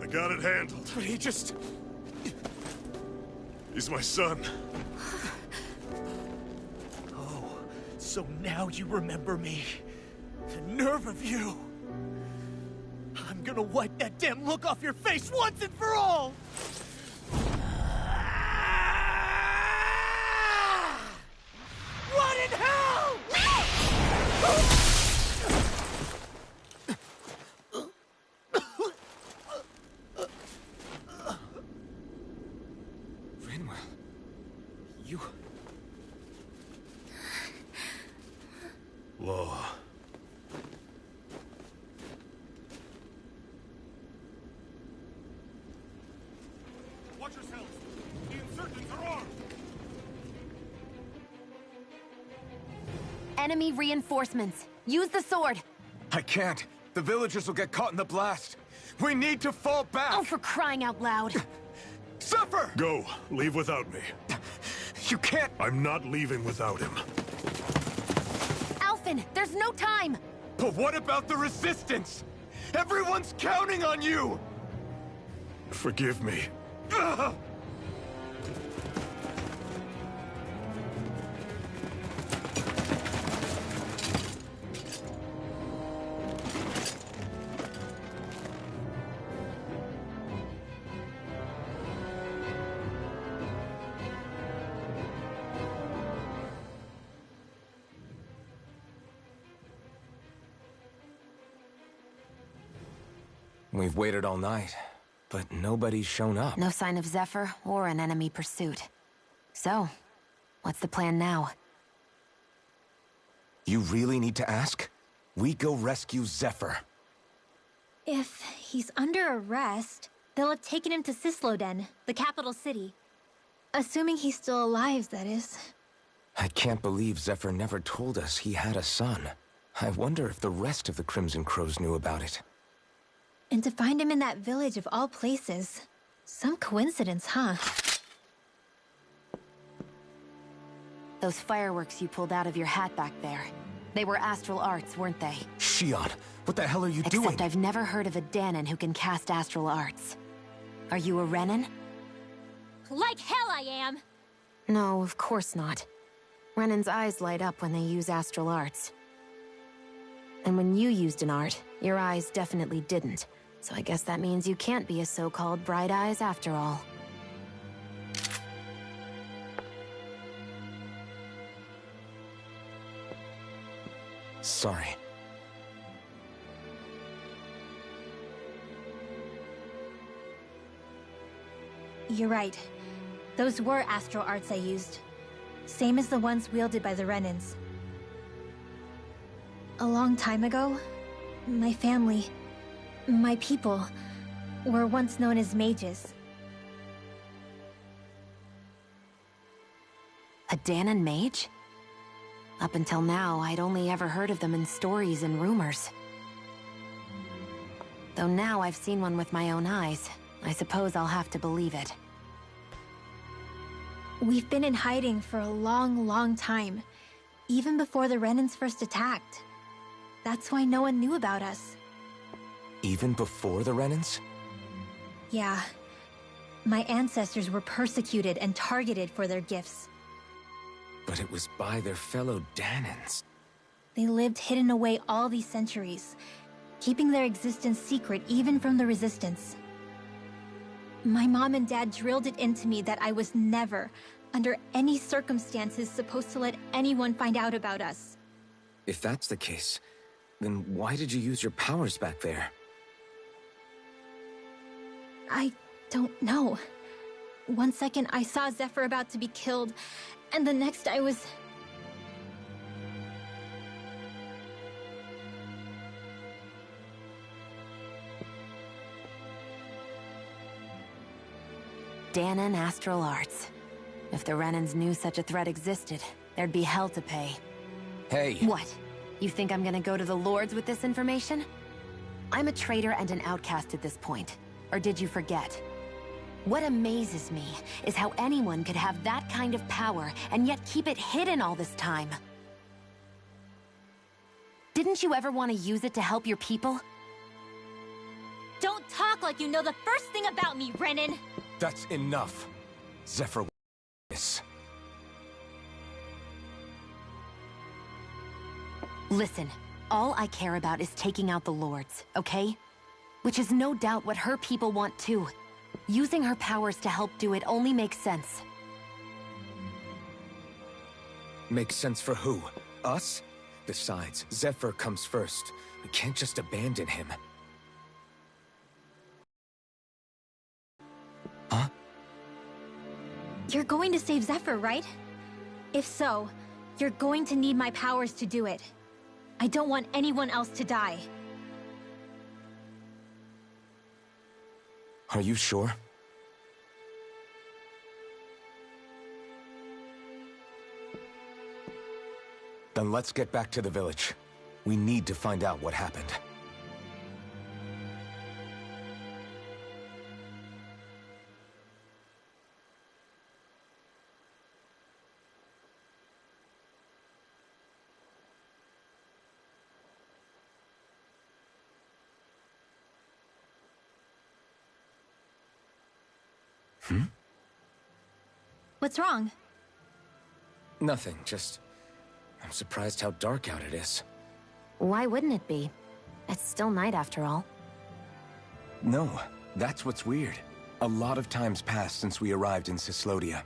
I got it handled. But he just... He's my son. Oh, so now you remember me. The nerve of you! I'm gonna wipe that damn look off your face once and for all! What in hell?! Rinwell... You... Law. Watch yourselves! The insurgents are armed! Enemy reinforcements. Use the sword. I can't. The villagers will get caught in the blast. We need to fall back! Oh, for crying out loud. Zephyr! Go. Leave without me. You can't... I'm not leaving without him. Alphen, there's no time. But what about the resistance? Everyone's counting on you! Forgive me. Ugh! We've waited all night, but nobody's shown up. No sign of Zephyr or an enemy pursuit. So, what's the plan now? You really need to ask? We go rescue Zephyr. If he's under arrest, they'll have taken him to Cisloden, the capital city. Assuming he's still alive, that is. I can't believe Zephyr never told us he had a son. I wonder if the rest of the Crimson Crows knew about it. And to find him in that village of all places. Some coincidence, huh? Those fireworks you pulled out of your hat back there. They were astral arts, weren't they? Shion, what the hell are you doing? Except I've never heard of a Dahnan who can cast astral arts. Are you a Renan? Like hell I am! No, of course not. Renan's eyes light up when they use astral arts. And when you used an art, your eyes definitely didn't. So I guess that means you can't be a so-called Bright Eyes after all. Sorry. You're right. Those were astral arts I used. Same as the ones wielded by the Renans. A long time ago, my family, my people, were once known as mages. A Dahnan mage? Up until now, I'd only ever heard of them in stories and rumors. Though now I've seen one with my own eyes, I suppose I'll have to believe it. We've been in hiding for a long, long time, even before the Renans first attacked. That's why no one knew about us. Even before the Renans? Yeah. My ancestors were persecuted and targeted for their gifts. But it was by their fellow Dahnans. They lived hidden away all these centuries, keeping their existence secret even from the Resistance. My mom and dad drilled it into me that I was never, under any circumstances, supposed to let anyone find out about us. If that's the case, then why did you use your powers back there? I don't know. One second I saw Zephyr about to be killed, and the next I was... Dahnan Astral Arts. If the Renans knew such a threat existed, there'd be hell to pay. Hey! What? You think I'm gonna go to the Lords with this information? I'm a traitor and an outcast at this point. Or did you forget? What amazes me is how anyone could have that kind of power and yet keep it hidden all this time. Didn't you ever want to use it to help your people? Don't talk like you know the first thing about me, Renan! That's enough. Zephyr... Listen, all I care about is taking out the Lords, okay? Which is no doubt what her people want too. Using her powers to help do it only makes sense. Makes sense for who? Us? Besides, Zephyr comes first. We can't just abandon him. Huh? You're going to save Zephyr, right? If so, you're going to need my powers to do it. I don't want anyone else to die. Are you sure? Then let's get back to the village. We need to find out what happened. What's wrong? Nothing, just... I'm surprised how dark out it is. Why wouldn't it be? It's still night after all. No, that's what's weird. A lot of time's passed since we arrived in Cyslodia.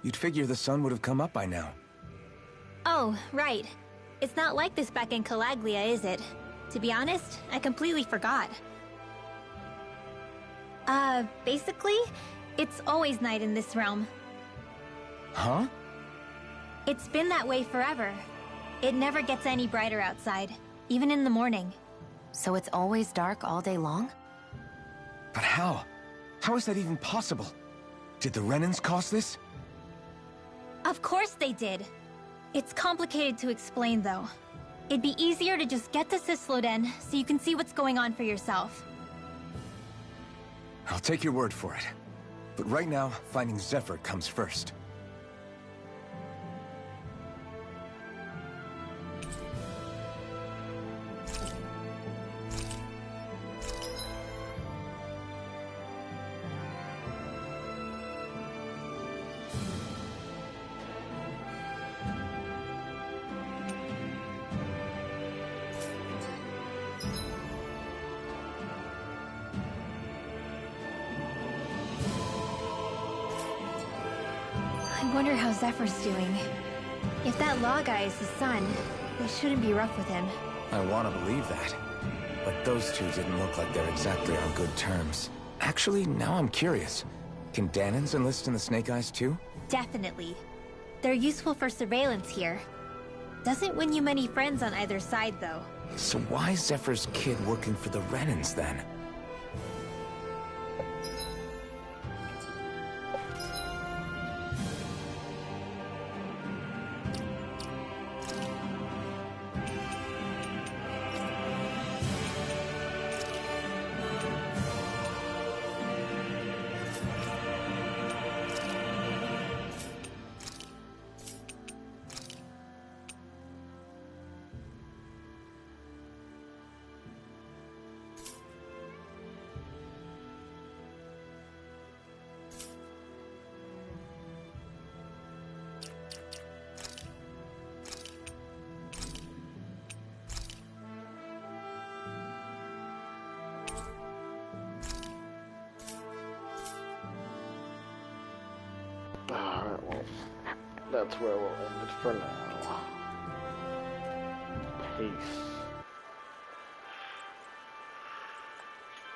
You'd figure the sun would have come up by now. Oh, right. It's not like this back in Calaglia, is it? To be honest, I completely forgot. Basically, it's always night in this realm. Huh? It's been that way forever. It never gets any brighter outside, even in the morning. So it's always dark all day long? But how? How is that even possible? Did the Renans cause this? Of course they did. It's complicated to explain, though. It'd be easier to just get to Cysloden so you can see what's going on for yourself. I'll take your word for it. But right now, finding Zephyr comes first. I wonder how Zephyr's doing. If that Law guy is his son, they shouldn't be rough with him. I want to believe that. But those two didn't look like they're exactly on good terms. Actually, now I'm curious. Can Dahnans enlist in the Snake Eyes too? Definitely. They're useful for surveillance here. Doesn't win you many friends on either side, though. So why is Zephyr's kid working for the Renans then? Alright, well, that's where we'll end it for now. Peace.